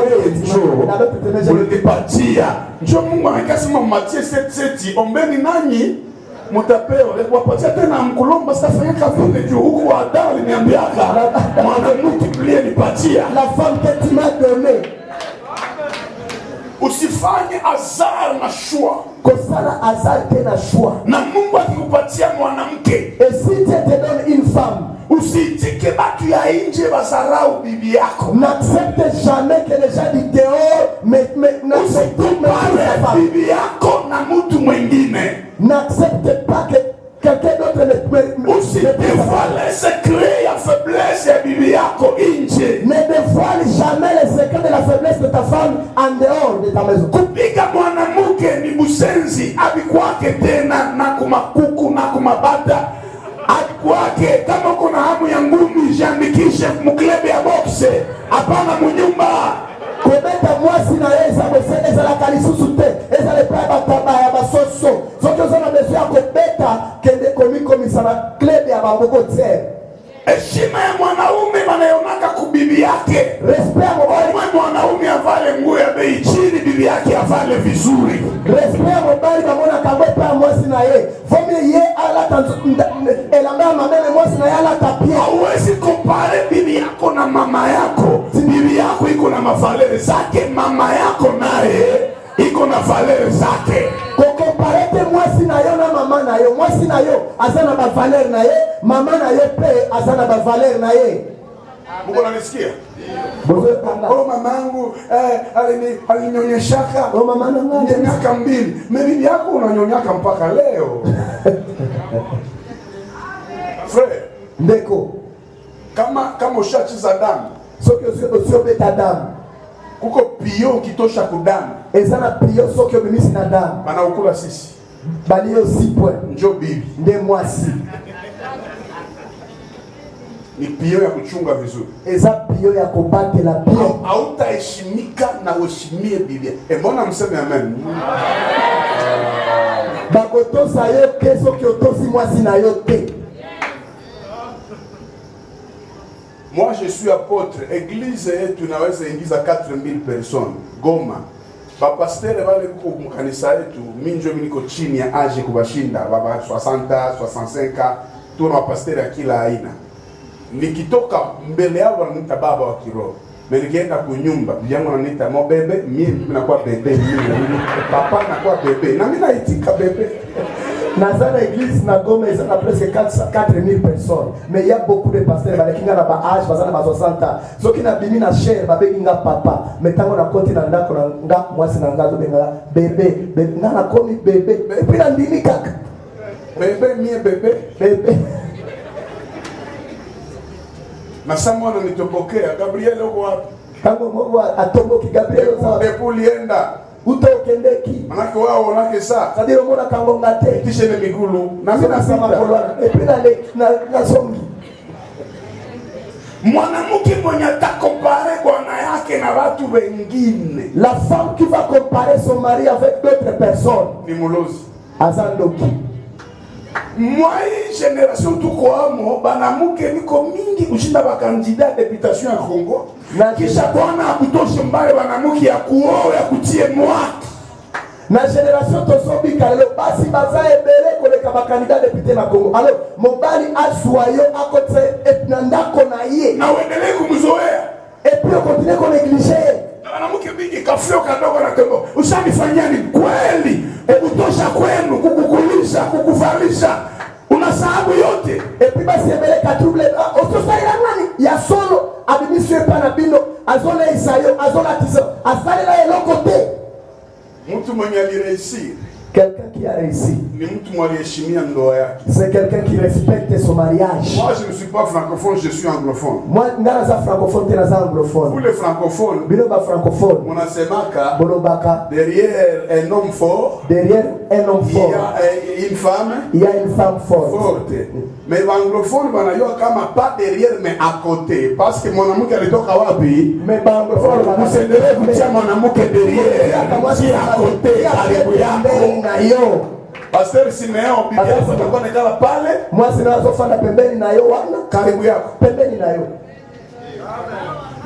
dans l'autre ténèbre, Ulinipatia. Njoo Mungu anakasema mmatie seti ombeni nanyi mtapewa. Wapatia tena mkulomba sitafanya kazi juu huku Adam aliniambiaka mwanamke aliyenipatia. la femme que tu m'as donnée. Usifanye azar na shua. Kosala hasard tena choix. Na Mungu akikupatia mwanamke, Et si Dieu te donne une femme, usitike batu ya nje basarau bibi yako. n'accepte jamais que les gens du dehors n'accepte pas Bibi yako na mtu mwingine. n'accepte pas que quelqu'un d'autre ne Usidevale secret ya faiblesse ya bibi yako nje. ne dévoile jamais les secrets de la faiblesse de ta femme en dehors de ta maison. Kupiga mwanamke ni busenzi abikwake tena na kumakuku na kumabata abikwake. Kama kuna hamu ya ngumi jiandikishe mklebe ya boxe, hapana munyumba. Kobeta mwasi na eza bose eza la kalisusu te eza le pa bataba ya basoso soki oza na besoin ya kobeta kende komisa na club ya bamboko te. Heshima ya mwanaume wanayonaka kubibi yake. Respect ya mobali, Mwanaume avale nguo ya bei chini, bibi yake avale vizuri. respect ya mobali bamona kango pa ya mwasi na ye vomi ye alata elanga ya mameme mwasi na ye alata pie. Hauwezi kompare bibi yako na mama yako. Bibi yako iko na mavalere zake, mama yako naye iko na valere zake. Kokomparete mwasi na yo na mama na yo. Mwasi na yo aza na bavaler na ye, mama na yo pe aza na bavaler na ye. Mungu ananisikia? Bozo kanga. Oh, mamangu alininyonyeshaka Oh mama na ngani. miaka 2. Bibi yako unanyonyaka mpaka leo. Frère, Ndeko. kama ushachiza damu, Soki osio damu. kuko pio kitosha kudamu. Eza na pio soki obimisi na damu. Bana ukula sisi. Bali yo sipwe. Njoo bibi. Nde mwasi. Ni pio ya kuchunga vizuri. Eza pio ya kobate la pio. Hautaheshimika na uheshimie bibi. Mbona mseme amen? Bakotosa yo ke soki otosi mwasi na yo te. Moi je suis apôtre, église yetu inaweza ingiza 4000 personnes. Goma. Bapastere wale kuko mkanisa yetu, mimi ndio niko chini ya age kubashinda, baba 60, 65, tuna wapastere ya kila aina. Nikitoka mbele yao wananiita baba wa kiroho. Nikienda kunyumba, vyangu wananiita mo bebe, mimi nakuwa bebe, mimi papa nakuwa bebe. Na mimi naitika bebe. Dans l'église, na Goma, il y a presque 4000 personnes. Mais il y a beaucoup de pasteurs qui ont un âge, qui ont 60 ans. Ceux qui ont une chair, qui ont papa. Mais quand on a continué à faire, moi, c'est un bébé. On a commis bébé. Et puis, on a dit, bébé, mie bébé. Bébé. Na Samuel nitopokea Gabriel kwa tango Mungu atomboki Gabriel za kulienda utokendeki manake wao wanake saa kadiro mona kango ngate kisha ile migulu na mimi nasema kolwana epina na songi mwanamke mwenye atakompare bwana yake na watu wengine. La femme qui va comparer son mari avec d'autres personnes ni mulozi azandoki. Moi génération tuko amo banamuke niko mingi kushinda ba candidat députation ya Kongo. Na kisha bwana akutoshe mbaya banamuke ya kuoa ya kutie mwaki. Na génération tosobi kalelo basi bazae bele koleka ba candidat député na Kongo. Alors mobali aswayo akote etnandako na ye. Na uendelee kumzoea. Et puis on continue qu'on négliger. Banamuke mingi kafio kadogo na tembo. Usanifanyia ni kweli. Kutosha kwenu, kukukulisha, kukuvalisha, unasahabu yote. Et puis basi ebeleka trouble ososaila nani ya solo abimiswe pana bino azona isayo azona tiso asalela eloko te. Mtu mwenye alireisir, quelqu'un qui a réussi, ni mtu mwenye heshimia ndoa yake. C'est quelqu'un qui respecte son mariage. Moi je ne suis pas francophone, je suis anglophone. Moi ngana za francophone tena za anglophone. Pour les francophones, bino ba francophone, munasemaka bolobaka derrière un homme fort, derrière un homme fort, il y a une femme, il y a une femme forte. Mais l'anglophone banayua kama pas derrière mais à côté parce que mwanamke alitoka wapi? Mais anglophone banasendele kutia mwanamke derrière kama si à côté karibu yako na yo. Pasteur Simeon bibi yako atakuwa nekala pale, moi sinazofanya pembeni na yo wana karibu yako pembeni na yo.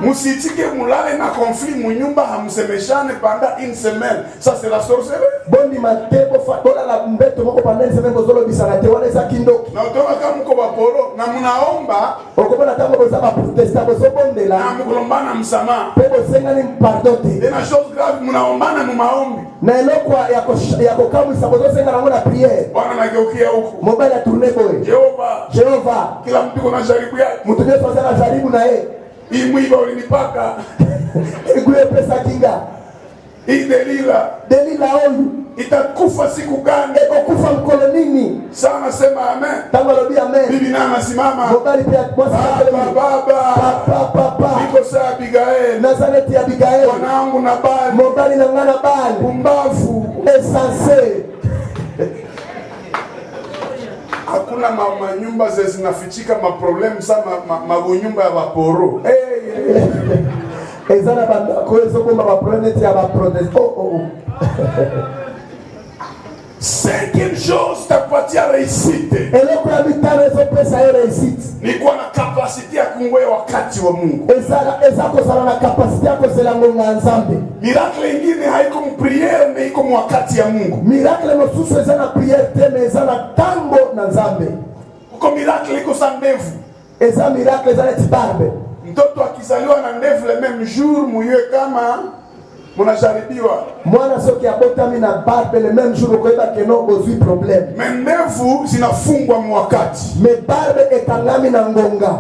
Musitike mulale na conflit munyumba hamsemeshane pendant une semaine. Ça c'est la sorcellerie. Bondi matebo fadola la mbeto moko pendant une semaine bozolo bisana te wala za kindoki. Na utoka kama mko baporo na munaomba okobona kama boza ba protesta bozo bondela na mkulombana msamaha. Pebo senga ni pardon te. Et la chose grave munaombana mu maombi. Na eloko yako kamu sa bozo senga na ngona prière. Bwana nageukia huko. Mobile tourner boy. Jehova. Kila mtu kuna jaribu yake. Mtu yetu sana jaribu na yeye. Hii mwiba ulinipaka. Iguye pesa kinga. Hii Delila oyu itakufa siku gani? Eko kufa mkono nini? Sana sema amen. Tango lobi amen. Bibi na anasimama. Mobali pia baba. Niko saa Abigail. Nazareti Abigail. Wanangu na bali. Mobali na ngana bali. Pumbavu. Essence. Hakuna manyumba zinafichika maproblemu sana magunyumba ya vaporo. Ezana banda koezo komba maproblemu ya vaprotest. Cinquième chose takupatia réussite. Eloko ya bitano ezo pesa ya réussite. Ni kuwa na capacity ya kungoya wakati wa Mungu. Ezako sana na capacity ya kozela ngonga nzambe. Miracle ingine haiko mpriere na iko wakati ya Mungu. Miracle mosusu ezana priere tena ezana tango na nzambe. Uko miracle iko sa ndevu. Eza miracle ezana tibarbe. Mtoto akizaliwa na ndevu le même jour muiwe kama munajaribiwa. Mwana soki abotami na barbe le même jour koyeba keno bozui problème. Ndevu zinafungwa mwakati. Me barbe ekangami na ngonga.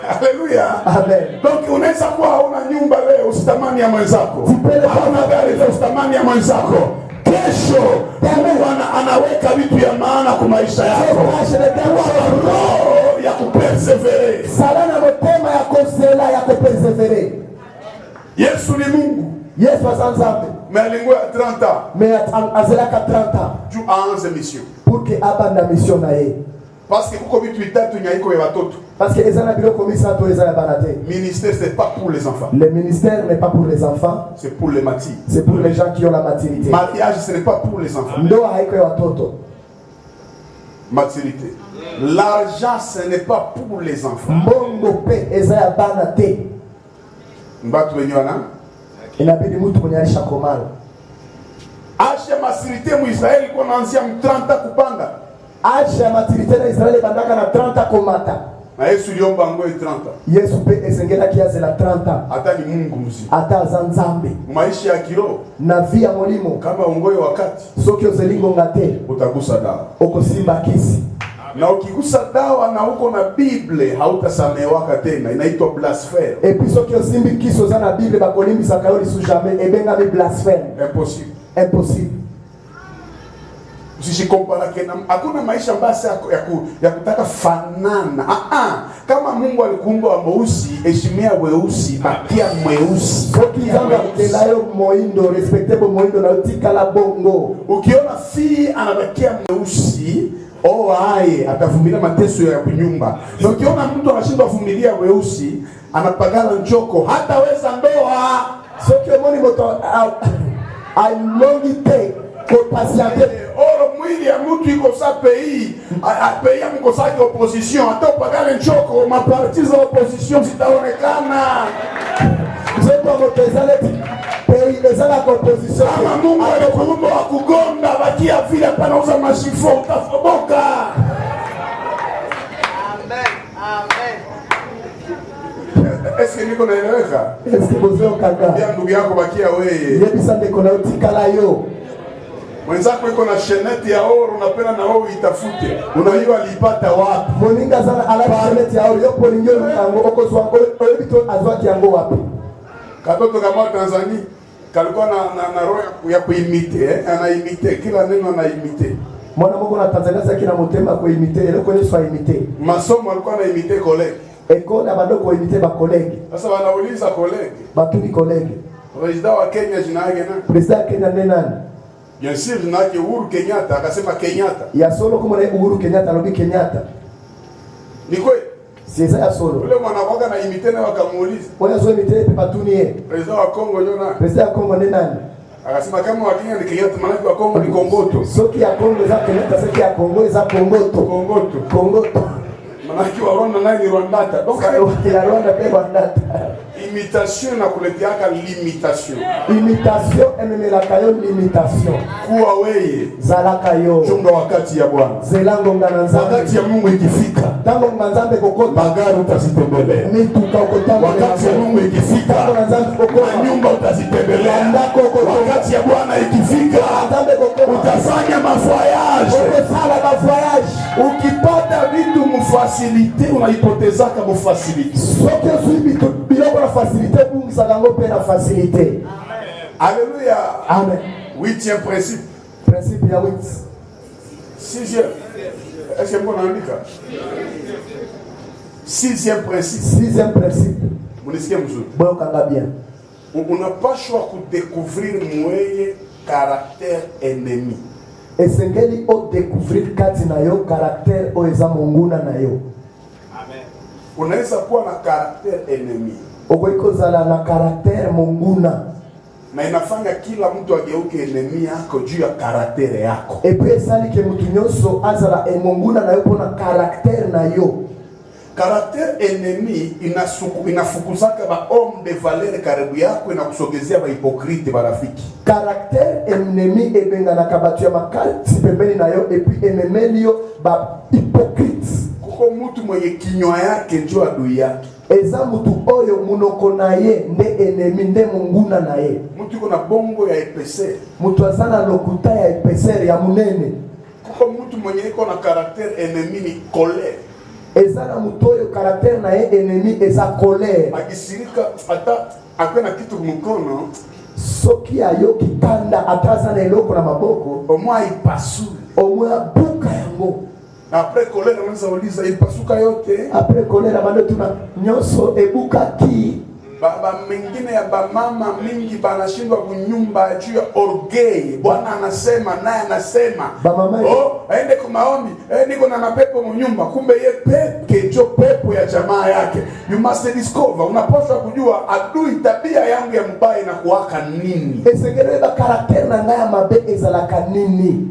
Haleluya. Amen. Donc unaweza kuwa hauna nyumba leo usitamani ya mwenzako. Hauna gari leo usitamani ya mwenzako. Kesho Mungu anaweka vitu ya maana kwa maisha yako. Roho ya kupersevere. Salana motema ya kosela ya kupersevere. Yesu ni Mungu. Yesu azanzambe. Mais alingwa 30 ans. Mais azelaka 30 ans. Tu as une mission. Pour que abanda mission na ye. Parce que kuko vitu vitatu nyaiko ya watoto. Parce que ezana biloko misato ezana banate. Ministère c'est pas pour les enfants. Le ministère n'est pas pour les enfants. C'est pour les matis. C'est pour les gens qui ont la maturité. Mariage ce n'est pas pour les enfants. Ndoa haiko ya watoto. Maturité. L'argent, ce n'est pas pour les enfants. Mbongo pe eza ya bana te. Mbatu wenye wana? Inabidi mtu mwenye alishakomana. Âge ya maturité mu Israeli kwa naanzia 30 kupanda. Âge ya maturité na Israeli bandaka na 30 komata. Na Yesu liomba ngoi 30. Yesu pe esengela kiaze la 30. Hata ni Mungu mzima. Hata za nzambe. Maisha ya kiroho Na via molimo. kama ungoi wakati. Soki ozelingo ngate. Utagusa dawa. Okosimba kisi. Na ukigusa dawa na uko na Biblia hautasamewaka tena, inaitwa blasphème. Et puis soki osimbi kisi oza na Bible bakolimbisa kayoli su jamais ebenga mi blasphème. Impossible. Impossible. Usishikompara kena, hakuna maisha basi ya kutaka fanana. Kama Mungu alikuumba wa mweusi, heshimia weusi, bakia mweusi. Soki zanga kelayo moindo, respectable moindo na utika la bongo. Ukiona fi anabakia mweusi, aye atavumilia mateso ya kunyumba. Na ukiona mtu anashindwa kuvumilia weusi, anapagala njoko, hataweza ndoa. Soki omoni moto alongi te ko patienter. Oro mwili ya mtu iko sa pays, pays ya mkosaki opposition, hata upagale njoko, maparti za opposition zitaonekana. Zepo motezaleti pays ezala opposition. Kama Mungu alikuumba wa kugonda, bakia vile panauza mashifo, utafoboka. Amen. Amen. Eske niko naeleweka? Eske bozeo kaka. Bia ndugu yako bakia wewe. Yebisa ndeko na utikala yo. Mwenzako iko na sheneti ya oro, unapenda na wewe itafute. Unajua alipata wapi? Moninga sana ala sheneti ya oro yo polinyo ntango oko swango oyebito azwa kiango wapi. Katoto kama Tanzania kalikuwa na roho ya kuimite, anaimite kila neno anaimite. Mwana moko na Tanzania saki na motema ko imite, ele ko swa imite. Masomo alikuwa anaimite collègue. École abando ko imite ba collègue. Sasa wanauliza collègue. Batuni collègue. President wa Kenya jina yake nani? President Kenya ni nani? Bien sûr jina yake Uhuru Kenyatta, akasema Kenyatta. Ya solo kama na Uhuru Kenyatta lobi Kenyatta. Ni kweli? Siza ya solo. Ule mwanakwanga na imite na wakamuuliza. Wala zo imite pe batuni ye. President wa Kongo jona. President ya Kongo ni nani? Akasema kama wa Kenya ni Kenyatta, maana wa Kongo ni Kongoto. Soki ya Kongo za Kenyatta, soki ya Kongo za Kongoto. Kongoto. Kongoto. Maana wa Rwanda naye ni Rwandata. Donc ya Rwanda pe Rwandata. imitation na kuletiaka limitation. Imitation ememela kayo limitation. Kuwa weye Zalaka yo. chunga wakati ya Bwana. Zelango ngana nzambe. Wakati ya Mungu ikifika, Tango nzambe kokota. magari utazitembelea. Mituka ukotanga. Wakati ya Mungu ikifika, Tango nzambe kokota. nyumba utazitembelea. Ndako kokota. Wakati ya Bwana ikifika, Nzambe kokota. utafanya mavoyage. Ukosala ba voyage. Ukipata vitu mfasilite, unaipotezaka mfasilite. Soki osubi biloko na facilité bungisa ngo pe na facilité. Alléluia. Amen. 8e principe. Principe ya 8. 6e. Est-ce que vous andika? 6e principe. 6e principe. Munisikia mzuri. Boyo kanga bien. Unapashwa kudécouvrir mweye caractère ennemi. Esengeli o découvrir kati na yo caractère o eza monguna na yo. Amen. Unaweza kuwa na caractère ennemi. Okoiko zala na caractère monguna. Na inafanya kila mtu ageuke ennemi yako juu ya caractère yako. Et puis sali ke mutu nyonso azala monguna na yo pona caractère na yo. Caractère ennemi inafukuzaka ba homme de valeur karibu yako, inakusogezea ba hypocrite barafiki. Caractère ennemi ebenga na kabatu ya makati pembeni na yo et puis enemeli yo ba hypocrite. Kuko mtu mwenye kinywa yake ndio adui yake. Eza mutu oyo munoko na ye nde enemi nde monguna na ye. Mtu kuna bongo ya épaisseur. Mutu azana lokuta ya épaisseur ya munene. Kuko mtu mwenye iko na caractère ennemi ni colère. Ezana mutu oyo caractère na ye enemi eza colère. Akisirika hata akwena kitu mkono, Soki ayo kitanda ataza na eloko na maboko, omwa ipasue. omwa buka yango. Après colère mwanza uliza ilipasuka yote. Après colère bado tuna nyonso ebuka ki. Baba mengine ya bamama mingi banashindwa kunyumba juu ya orgueil. Bwana anasema naye anasema, aende kwa maombi, niko na mapepo mnyumba, kumbe ye peke jo pepo ya jamaa yake. You must discover, unapaswa kujua adui tabia yangu ya mbaya na kuwaka nini. Esengere ba caractère na ngaya mabe ezalaka nini.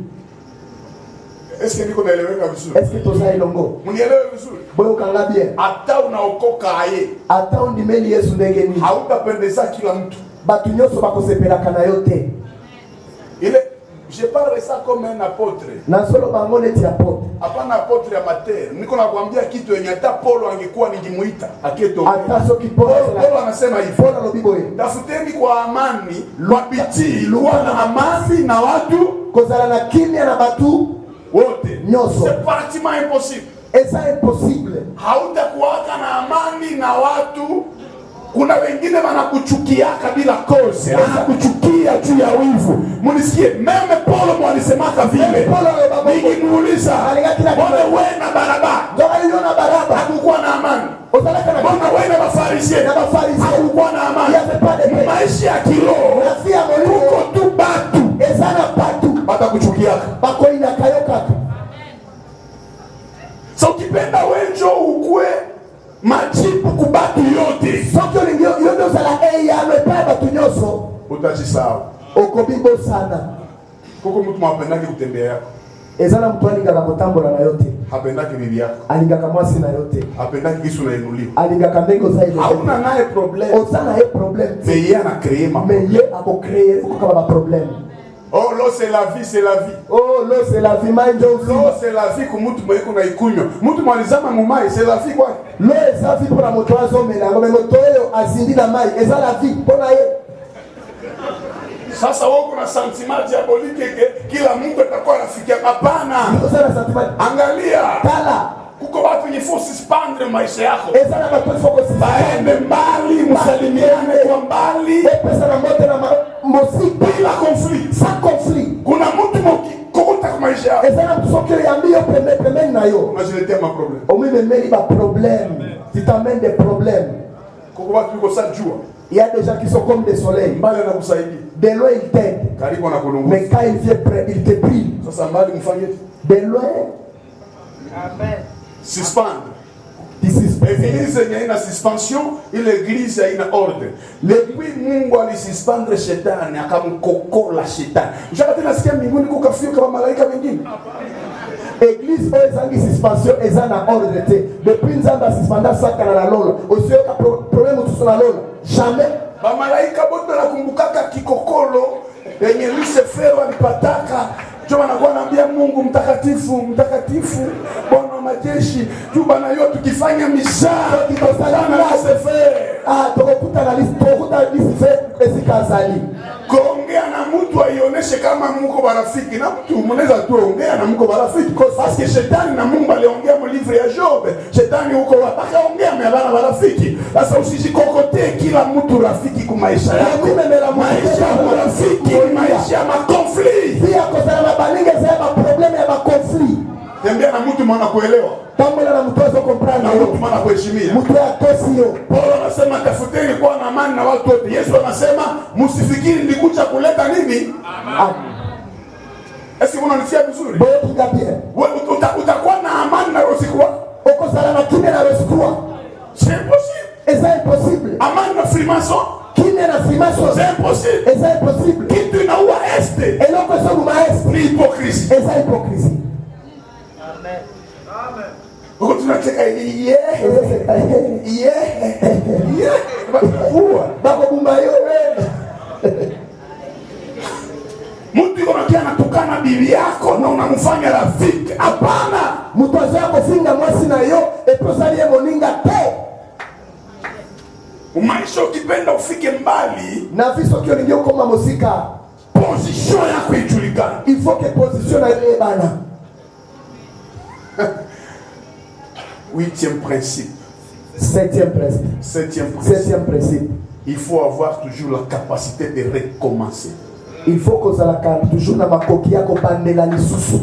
Est-ce que niko naeleweka vizuri? Est-ce que toza ilongo? Mnielewe vizuri? Boyo kanga bien. Hata unaokoka aye. Ata undimeli Yesu ndenge nini? Hautapendeza kila mtu. Batu nyoso bakosepelaka na yote. Je parle ça comme un apôtre. Na solo bango neti apôtre. Hapana apôtre amateur. Niko nakwambia kitu yenye hata Paulo angekuwa ningemuita akieto. Ata soki Paulo anasema hivi. Paulo lobiboye. Tafuteni kwa amani, lwabiti, luwa na amani na watu kozala na kimya na batu wote. Nyoso. C'est pratiquement impossible. Et ça impossible. Hautakuwaka na amani na watu. Kuna wengine wanakuchukiaka bila kosa, wanakuchukia juu ya wivu. Munisikie, meme Paulo mwalisemaka vile. Nikimuuliza, mbona wewe na Baraba hakukuwa na amani? Mbona wewe na Mafarisayo hakukuwa na amani? Maisha ya kiroho kuko tu batu batakuchukiaka. So ukipenda wenjo ukue majibu kubatu yote. Sokyo lingio yote zala yano epa batu nyoso. Utajisahau. Okobimbo sana. Kuko mtu mwapendaki kutembea yako. Ezana mtu alingaka kutambola na yote. Hapendaki bibi yako. Alingaka mwasi na yote. Hapendaki kisu na inuliwa. Alingaka ndengo zaidi. Hauna naye problem. Osana ye problem. Meye ana créer ma. Meye ako créer kuko ba problem. Oh, l'eau c'est la vie, c'est la vie. Oh, l'eau c'est la vie, manjo. L'eau c'est la vie ku mtu mweko na ikunywa. Mtu mwalizama mumai, c'est la vie quoi. L'eau est la vie pour la moto azomela, ngome moto yo azindi na mai, eza la vie pona ye. Sasa wewe kuna sentiment diabolique kila Mungu atakuwa rafiki yako. Hapana. Eza na sentiment. Angalia. Kala. Kuko watu wenye force suspendre maisha yako. Eza na watu focus baende mbali, msalimiane kwa mbali. Pesa na moto na mosiki bila conflit. Sans conflit. Kuna mtu mokikota kwa maisha yako. Eza na tusokele yambio pembeni na yo. Unajiletea ma problem. Omimemeli ba problème. Tu t'amènes des problèmes. Kuko watu wiko sa jua. Il y a des gens qui sont comme des soleils. Mbali anakusaidia. De loin il t'aide. Karibu anakulunguza. Mais quand il vient près, il te prie. Sasa mbali mfanye. De loin. Amen. Suspendre. Église ina suspension, ile église ina ordre. Depuis Mungu alisuspendre shetani akamkokola shetani. Unataka tena sikia mbinguni kukafio kama malaika wengine. Église oyo ezangi suspension eza na ordre te. Depuis nzamba suspenda saka na lola. Osioka problème tuso na lola. Jamais. Ba malaika bote nakumbukaka kikokolo yenye Lucifero alipataka. Jo wanakuwa naambia Mungu mtakatifu, mtakatifu, Bwana wa majeshi, juba na yote tukifanya mizaa tukosana na Lucifero. Tukokuta na Lucifero esikazali. Kuongea na mtu aioneshe kama mko barafiki na mtu mnaweza tu ongea na mko barafiki parce que shetani na Mungu aliongea mu livre ya Job. Shetani huko akaongea na barafiki. Sasa usijikokotee kila mtu rafiki kwa maisha yako. Maisha ya rafiki, maisha ya conflict. Pia kozana balinga sema problème ya conflict. Tembea na mtu mwana kuelewa. Tambula na mtu aso comprendre na mtu mwana kuheshimia. Mtu ya tosio. Paulo anasema tafuteni kuwa na amani na watu wote. Yesu anasema msifikiri nilikuja kuleta nini? Amani. Est-ce que unanisikia vizuri? Boyo tukapia. Wewe utakuwa na amani na rosikwa. Uko salama kimya na rosikwa. C'est impossible. C'est impossible. Amani na frimason. Kimya na frimason. C'est impossible. C'est impossible. Kitu inaua este. Eloko sio maeste. Ni hypocrisie. C'est hypocrisie. Amen. Amen. Uko tunacheka bako bumbayo mtu yuko anatukana bibi yako na unamfanya rafiki. Hapana. Mtu azako finga mwasi na yo eposalie moninga te. Umaisha ukipenda ufike mbali na viso kio ningio koma musika position yako ijulikane. Il faut que position na ile bana. Huitième principe. Septième principe. Septième principe. Il faut avoir toujours la capacité de recommencer. Il faut que ça la toujours na makoki yako bandela lisusu.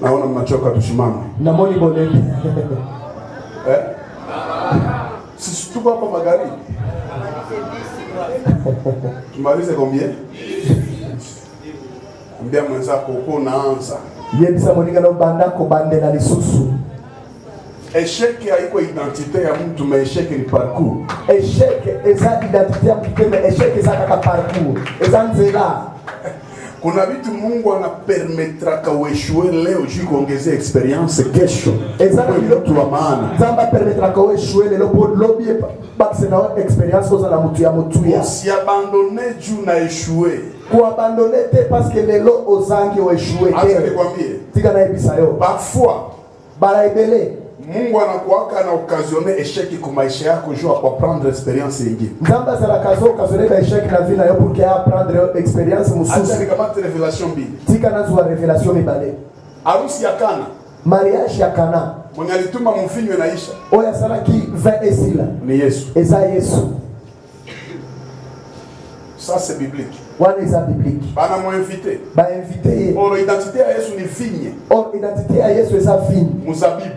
Naona mnachoka tusimame. Na moni bonende. Sisi tuko hapa magari. Tumalize combien? Ambia mwenzako uko naanza. Yebisa moninga na bandako bandela lisusu. Échec haiko identité ya mtu, mais échec ni parcours. Échec eza identité ya mtu, mais échec eza kaka parcours. Eza nzela. Kuna vitu Mungu anapermetra ka ueshue leo juu kuongezea experience kesho. Exactly. Mtu wa maana. Zamba permettra ka ueshue lelo po lobby bakse na experience koza na mutu ya mutuya. Usiabandone juu na eshue. Kuabandone te parce que lelo ozangi ueshue. Acha nikwambie. Tika na ebisa yo. Parfois Balaibele. Mungu anakuwaka na occasionne échec kwa maisha yako juu kwa prendre experience nyingine. Nzamba zara kazo occasionne ba échec na vie na yo pour que apprendre expérience mususu. Acha nikamate revelation mbili. Tika na zuwa revelation mibale. Harusi ya Kana. Mariage ya Kana. Mwenye alituma mvinyo naisha. Oya sana ki vin esila. Ni Yesu. Eza Yesu. Ça c'est biblique. Wana eza biblique. Bana mo invité. Ba invité. Or identité ya Yesu ni vigne. Or identité ya Yesu eza vigne. Muzabibu.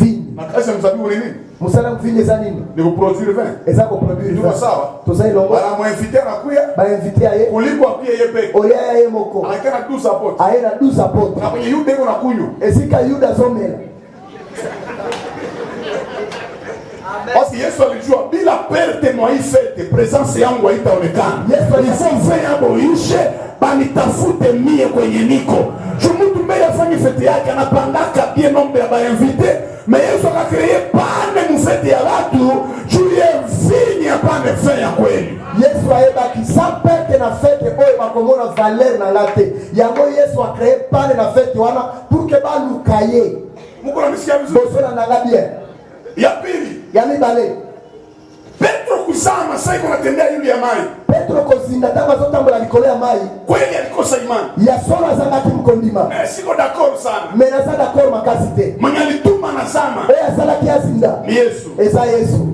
Vigne. Na kazi ya mzabibu ni nini? Musala vigne eza nini? Ni kuproduire vin. Eza ko produire vin. Tuko sawa? Toza ilongo. Bana mo invité anakuya. Ba invité ya ye. Kuliko pia yeye peke. Oya ya ye moko. Anakana 12 apôtres. Aena 12 apôtres. Na kwenye yude kuna kunywa. Ezika Yuda zomela. Parce que Yesu alijua bila perte mwa hii fete presence yangu haitaonekana. Yesu alisema yabo ishe banitafute mie kwenye niko. Mtu mbele afanye fete yake anapangaka bien nombre ya ba invité, mais Yesu akakreye pane mfete ya watu juu ya vigne apane fe ya kweli. Yesu ayebaki sa perte na fete oyo bakomona valeur na late. Yango Yesu a créé pane na fete wana pour que baluka ye. Muko na misikia vizuri. Bosona na bien. Ya pili. Ya mibale. Petro kuzama sasa iko natembea yule ya mai. Petro kozinda tamba zotambola likolo ya mai. Kweli alikosa imani. Ya solo zangaki mkondima. Siko d'accord sana. Mena za d'accord makasi te. Mwenye alituma na sama. Oya sala kiazinda. Ni Yesu. Eza Yesu.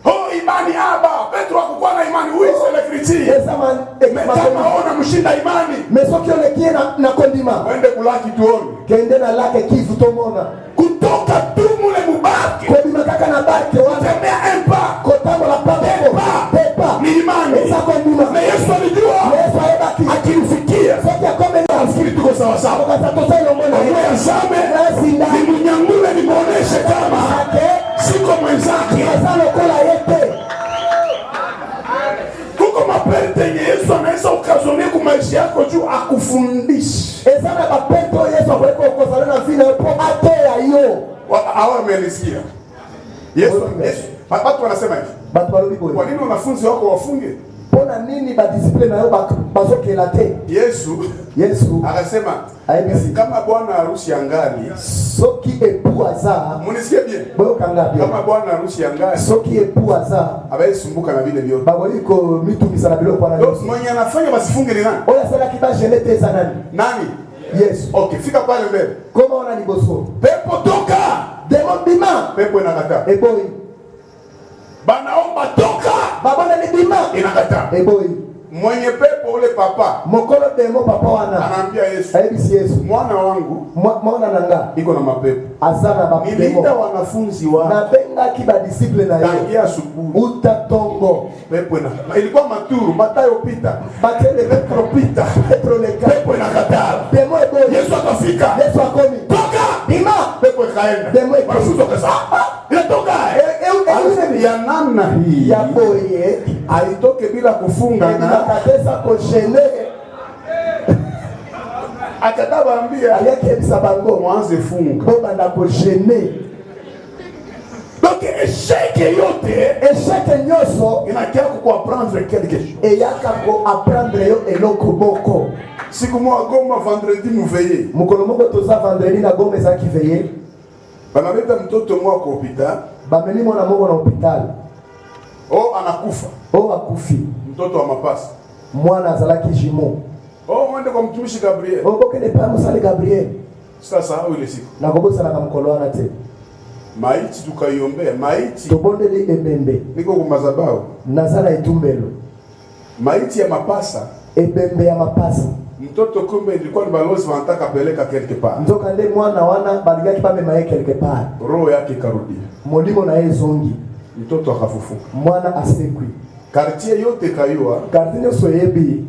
Oh imani aba. Petro hakukuwa na imani. Huyu c'est le chrétien. Eza man. Kama ona mshinda imani. Mesokio lekie na kondima. Wende kulaki tuone. Kende na lake kivu tomona. Kutoka tumule mubaki. Kondima kaka na baki wana. Tembea empa. Kotambo la papa. Pepa. Ni imani. Eza kondima. Na Yesu alijua. Yesu ayebaki. Akimfikia. Soki akome na Afikiri tuko sawa sawa. Kasa toselo mwana. Kwa ya zame. Nazinda. Nimunyangule nimuoneshe kama. Siko mwenzake. Eza lokola yete. Kuko maperte yenye Yesu anaweza ukazone kwa maisha yako juu akufundishe. Eza na bapeto Yesu akweko ukozana na vile po ate ya yo. Hawa wamenisikia. Yesu watu wanasema hivi. Batu balobi boy. Kwa nini wanafunzi wako wafunge? Pona nini ba discipline na yo bazokela te? Yesu akasema kama bwana harusi angali soki epu aza. Munisikie bien. Boyo kanga bien. Kama bwana harusi angali soki epu aza. Abaisumbuka na vile vyote. Bagoliko mitumisa na bilo kwa nani? Mwenye anafanya basifunge ni nani? Oya sala kiba jelete za nani? Nani? Yesu. Okay, fika pale mbele. Koma wana liboso. Pepo toka. Demon bima. Pepo inakataa. Eboi. Banaomba toka. Babana ni bima. Inakataa. Eboi. Mwenye pepo ule papa. Mokolo demo papa wana. Anaambia Yesu. Ayebisi Yesu. Mwana wangu. Mwana nanga. Iko na mapepo. Azana bapepo. Niliita wanafunzi wa. Na benga kiba disciple na yo. Tangia asubuhi. Utatongo. Pepo na. Ilikuwa maturu. Matayo pita. Batele Petro pita. Petro leka. Pepo inakataa. Demo eboi. Yesu akafika. Yesu akomi. Toka. Bima. Pepo ikaenda. Demo eboi. Wanafunzi wakasema. Inatoka. Ya namna hii. Ya boye. Alitoke bila kufunga na. Nakatesa koshene. Akatabaambia. Aliyekebisa bango. Mwanze funga. Boba na koshene. Donc échec yote. Échec nyoso. Inakia kuapprendre quelque chose. Eyaka ko apprendre yo eloko boko. Siku moja Goma vendredi mveillé. Mukolo moko toza vendredi na Goma za kiveye. Banaleta mtoto mwa kwa hospital. Bameni mwana moko na hospital. Oh anakufa. Oh akufi. Mtoto wa mapasi. Mwana azalaki jimo. Oh mwende kwa mtumishi Gabriel. Oh bokene pa musali Gabriel. Sasa hao ile siku. Na kobosa na kamkoloana te. Maiti tukaiombea. Maiti. Tobondeli ebembe. Niko kwa madhabahu. Nazala itumbelo. Maiti ya mapasa. Ebembe ya mapasa. Mtoto kumbe ilikuwa ni balozi wanataka peleka quelque part. Nzoka nde mwana wana baligaki pamema ye quelque part. Roho yake karudia. Molimo na ye zongi. Mtoto akafufuka. Mwana asekwi. Quartier yote kayua. Quartier nyoso yebi.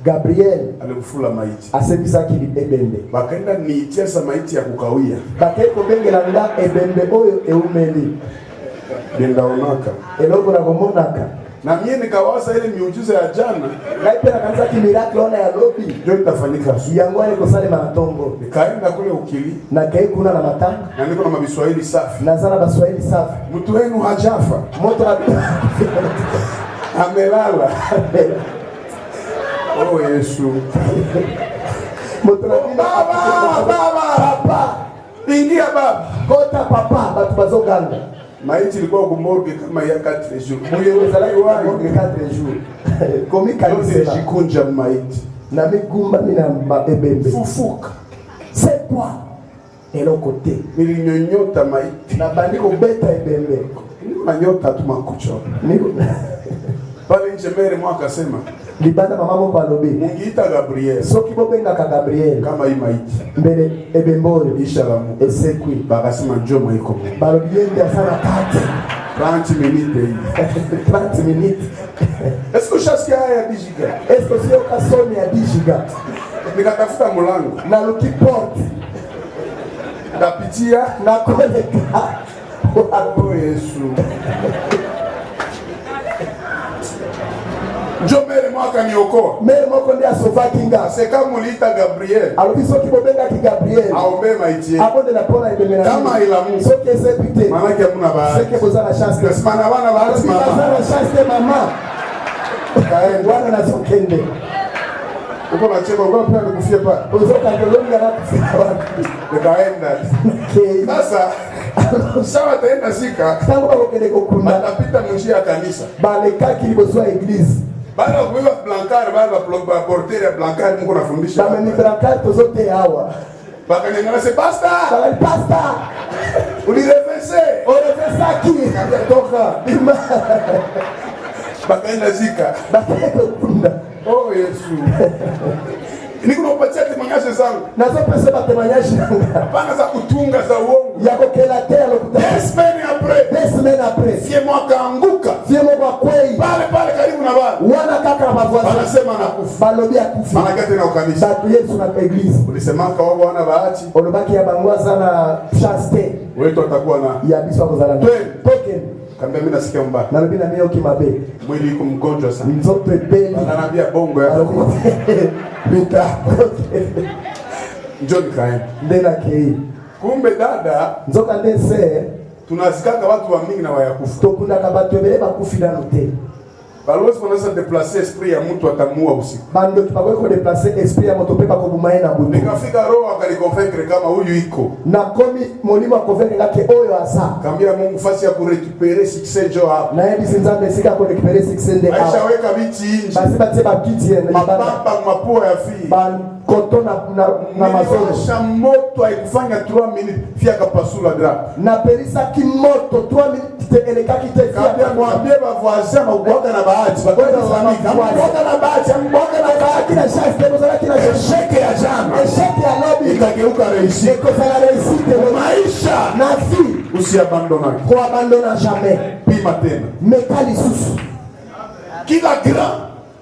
Gabriel alikufula maiti. Asebisaki ebembe. Bakaenda niitiasa maiti ya kukawia. Bakeko bengela nga ebembe oyo eumeli. Nenda onaka. Eloko na komonaka. Na mimi nikawaza ile miujiza ya jana Naipe na kanisa ki miracle ona ya lobi. ndio itafanyika. Yango ale kosale matongo. Nikaenda kule Ukili Na kai kuna na matanga. na niko na mabiswahili safi. Na zana baswahili safi. Mtu wenu hajafa. Moto na Amelala. Oh Yesu. moto na Baba. Ingia baba. Kota papa batu bazoganda. Maiti ilikuwa kumorge kama ya 4 jours. Moyo ezalaki wa 4 jours. Komi kanisa. Jikunja maiti. Na migumba mina ebembe. Fufuka. C'est quoi? Eloko-te. Nilinyonyota maiti. Na bandi kobeta ebembe. Manyota tu makucho. Niko Pale nje mere mwaka akasema libanda mama moko alobi. mungiita Gabriel. Soki bobengaka Gabriel. Kama hii maiti. Mbele ebembole. Ishalamu. Esekwi. Bakasema njoo iko. Balobi yende asana 30 minutes hii. 30 minutes. Est-ce que chaskia haya dijiga? Est-ce que sio kasoni ya dijiga? Nikatafuta mlango. Na luki porte. Ndapitia Na koleka. oh Yesu. Njoo mere mwaka niokoa. Mere moko ndi asovaki nga. Seka muliita Gabriel. Alobi soki bobenga ki Gabriel. Aombe maiti yetu. Abonde na pona ebembe na. Kama ilamu. Soki esepite. Manake hamuna bahati. Seke bozana chance. Tunasimama bana bahati mama. Bozana chance mama. Kaenda. Bwana na sokende. Uko na cheko uko pia nikufia pale. Uzoka ngelonga na kufika wapi. Nikaenda. Okay. Sasa sawa taenda sika. Tangu bakokende kokunda. Batapita njia ya kanisa. Balekaki liboso ya eglise. Baada ya kubeba blankari, baada ya porter ya blankari Mungu anafundisha. Kama ni blankari zote hawa. Bakaniangalia se pastor. Bali pastor. Ulirefese. Orefesaki. Toka. Bakaenda zika. Bakeko kunda. Oh Yesu. Niko nakupatia temanyashe zangu. Nazo pesa batemanyashe nanga. Hapana za kutunga za uongo. Yako kela tela lokuta. 2 semaines après. 2 semaines après. Sie mwaka anguka. Fiemo kwa kwei. Pale karibu na bale. Wana kaka na mavoisin. Wanasema nakufa. Balobi akufi. Maana tena ukanisa. Batu Yesu na eglise. Ulisemaka wao wana bahati. Olobaki ya bangwa sana chance. Wewe atakuwa na Ya biso kozala. Token. Kambia mimi nasikia mbaya. Nalobi na mio kimabe. Mwili uko mgonjwa sana. Nzoto ebeli. Ananiambia bongo yako. Bita. Njoo nikaenda. Ndena kei. Kumbe dada Nzoka ndese. tunazikaka watu wa mingi na wayakufa. Tokunda kabatu ebele bakufi na note. Balozi wanaweza déplacer esprit ya mtu atamua usiku. Bando kipakwe ko déplacer esprit ya moto pepa ko bumaye na butu. Nikafika roho akaliconvaincre kama huyu iko. Na komi molimo convaincre ngake oyo asa. Kambia Mungu fasi ya kurécupérer succès jo hapo. Na yebi sinzambe sika ko récupérer succès nde hapo. Aisha weka biti nje. Basi batie ba kiti ene. Mapamba mapua ya fi. Ban koto na mazono. Shamoto haikufanya 3 minutes fia kapasula drap. Na perisa kimoto 3 minutes te elekaki te fia. Kambia mwambie ba voisin mabwaka na bahati. Bakwenda kuamika. Mabwaka na bahati, mabwaka na bahati. Kila chance tebo zala kila Esheke ya jana. Esheke ya lobby. Ikageuka réussite. Eko zala réussite. Maisha. Na vie. Usiabandonake. Ko abandona jamais. Pima tena. Mekali susu. Kila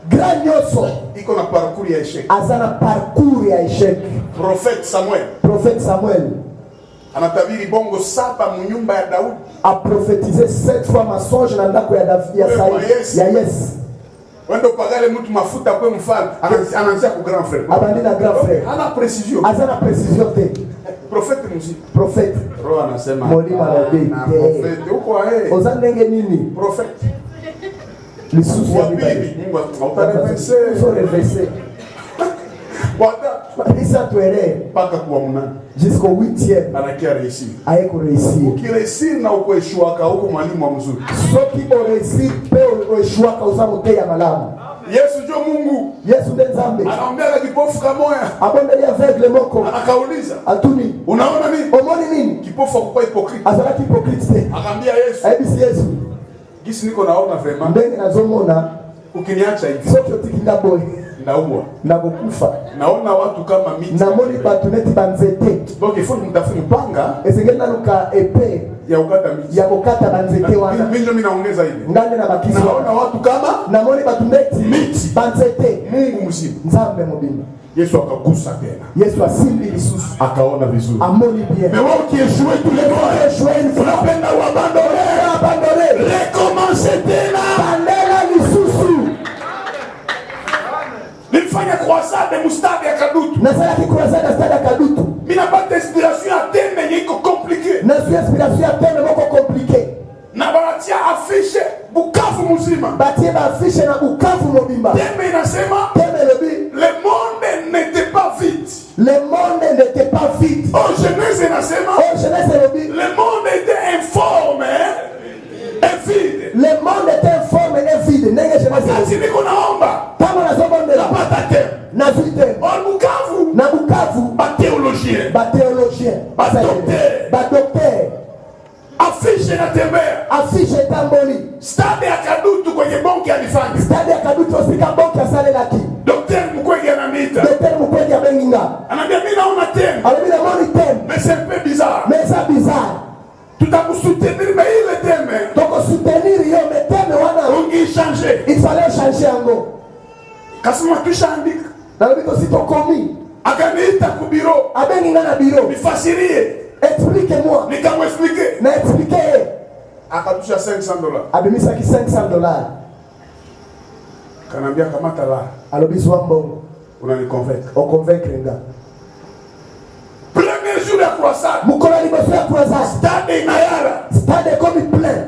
Grand nyoso. iko na parcours ya échec. Azana parcours ya échec. Prophète Samuel Prophète Samuel anatabiri bongo 7 munyumba ya Daudi. a prophétisé 7 fois mensonge na ndako ya David ya Saïd ya Yes. Wendo pagale mtu mafuta kwa mfalme anaanzia ku grand frère. Abandi na grand frère. Ana précision. Azana précision te. Prophète mzee. Prophète. Roho anasema Molima na be. prophète uko ae. Ozandenge nini? Prophète. Lisusu ya Wa Biblia. bibi Mungu atareverse. Faut reverser. Wata Isa tuere paka kwa mnane. jusqu'au 8e Anakia réussir. aye ko réussir. Ukiresir na uko eshuaka huko mwalimu wa mzuri. Soki o réussir pe o eshua ka usamu te ya malamu. Yesu jo Mungu. Yesu ndiye Nzambe. Anaambia kipofu kamoya. Abonde ya aveugle moko. Akauliza, Atuni. unaona nini? Omoni nini? Kipofu akupa hypocrite. Azalaki hypocrite te. Akaambia Yesu, Ayebisi Yesu. gisi niko naona vraiment. Ndenge nazomona Ukiniacha hivi soki otikinga boye ndaua. nakokufa. Naona watu kama miti. Namoni bato neti banzete. Donc il faut mtafute mpanga Esengeli naluka epe ya ukata miti. ya kokata banzete wana. Mimi ndio mimi naongeza hivi. Ngande na bakisi Naona wana. watu kama Namoni bato neti miti. banzete. Mungu mzima. Nzambe mobimba. Yesu akagusa tena. Yesu asimbi lisusu. Akaona vizuri. Amoni bien. Mais wewe ukieshue tu leo Eshwe une fois. unapenda uabandone. Abandonner. Recommencer tena. Bandela nifanya croisade mustade ya Kadutu. nasala kikurasada stade ya Kadutu. Mimi napata inspiration ya tembe yenye iko compliqué. Na sio inspiration ya tena moko compliqué. Na banatia affiche Bukavu mzima. Batie ba affiche na Bukavu mobimba. Tembe inasema Tembe lobi. le monde n'était pas vide. Le monde n'était pas vide. Oh, Genèse inasema Oh, Genèse lobi. le monde était informe et vide. Le monde était informe et vide. Nenge Genèse Wakati lobi. niko naomba Kama nazomba napata tembe. na vite. Oh, Bukavu Na Bukavu ba théologien, ba théologien, ba docteur, ba docteur. affiche na tembea. Affiche tamboli. Stade ya Kadutu kwenye bonki alifanya. Stade ya Kadutu osika bonki asale laki. Dr. Mukwege ananiita. Docteur Mukwege abenginga. Anambia mimi naona tembe. Alors il moni tembe. Mais c'est un peu bizarre. Mais ça bizarre. Tutakusoutenir mais ile tembe. Toko soutenir yo mais tembe wana. Ungi changer. Il fallait changer yango. Kasema tushaandika. Na biko sitokomi. Akaniita ku bureau. Abenginga na bureau. Nifasirie. Expliquez-moi. Nikamwexplique. Na expliquer. Akatusha $500. Abimisa ki $500. Kanambia kamata la. Alobiso wambo. Unaniconvaincre. O convaincre nga. Premier jour ya croisade. Mukola liboso ya croisade. Stade inayala. Stade comme plein.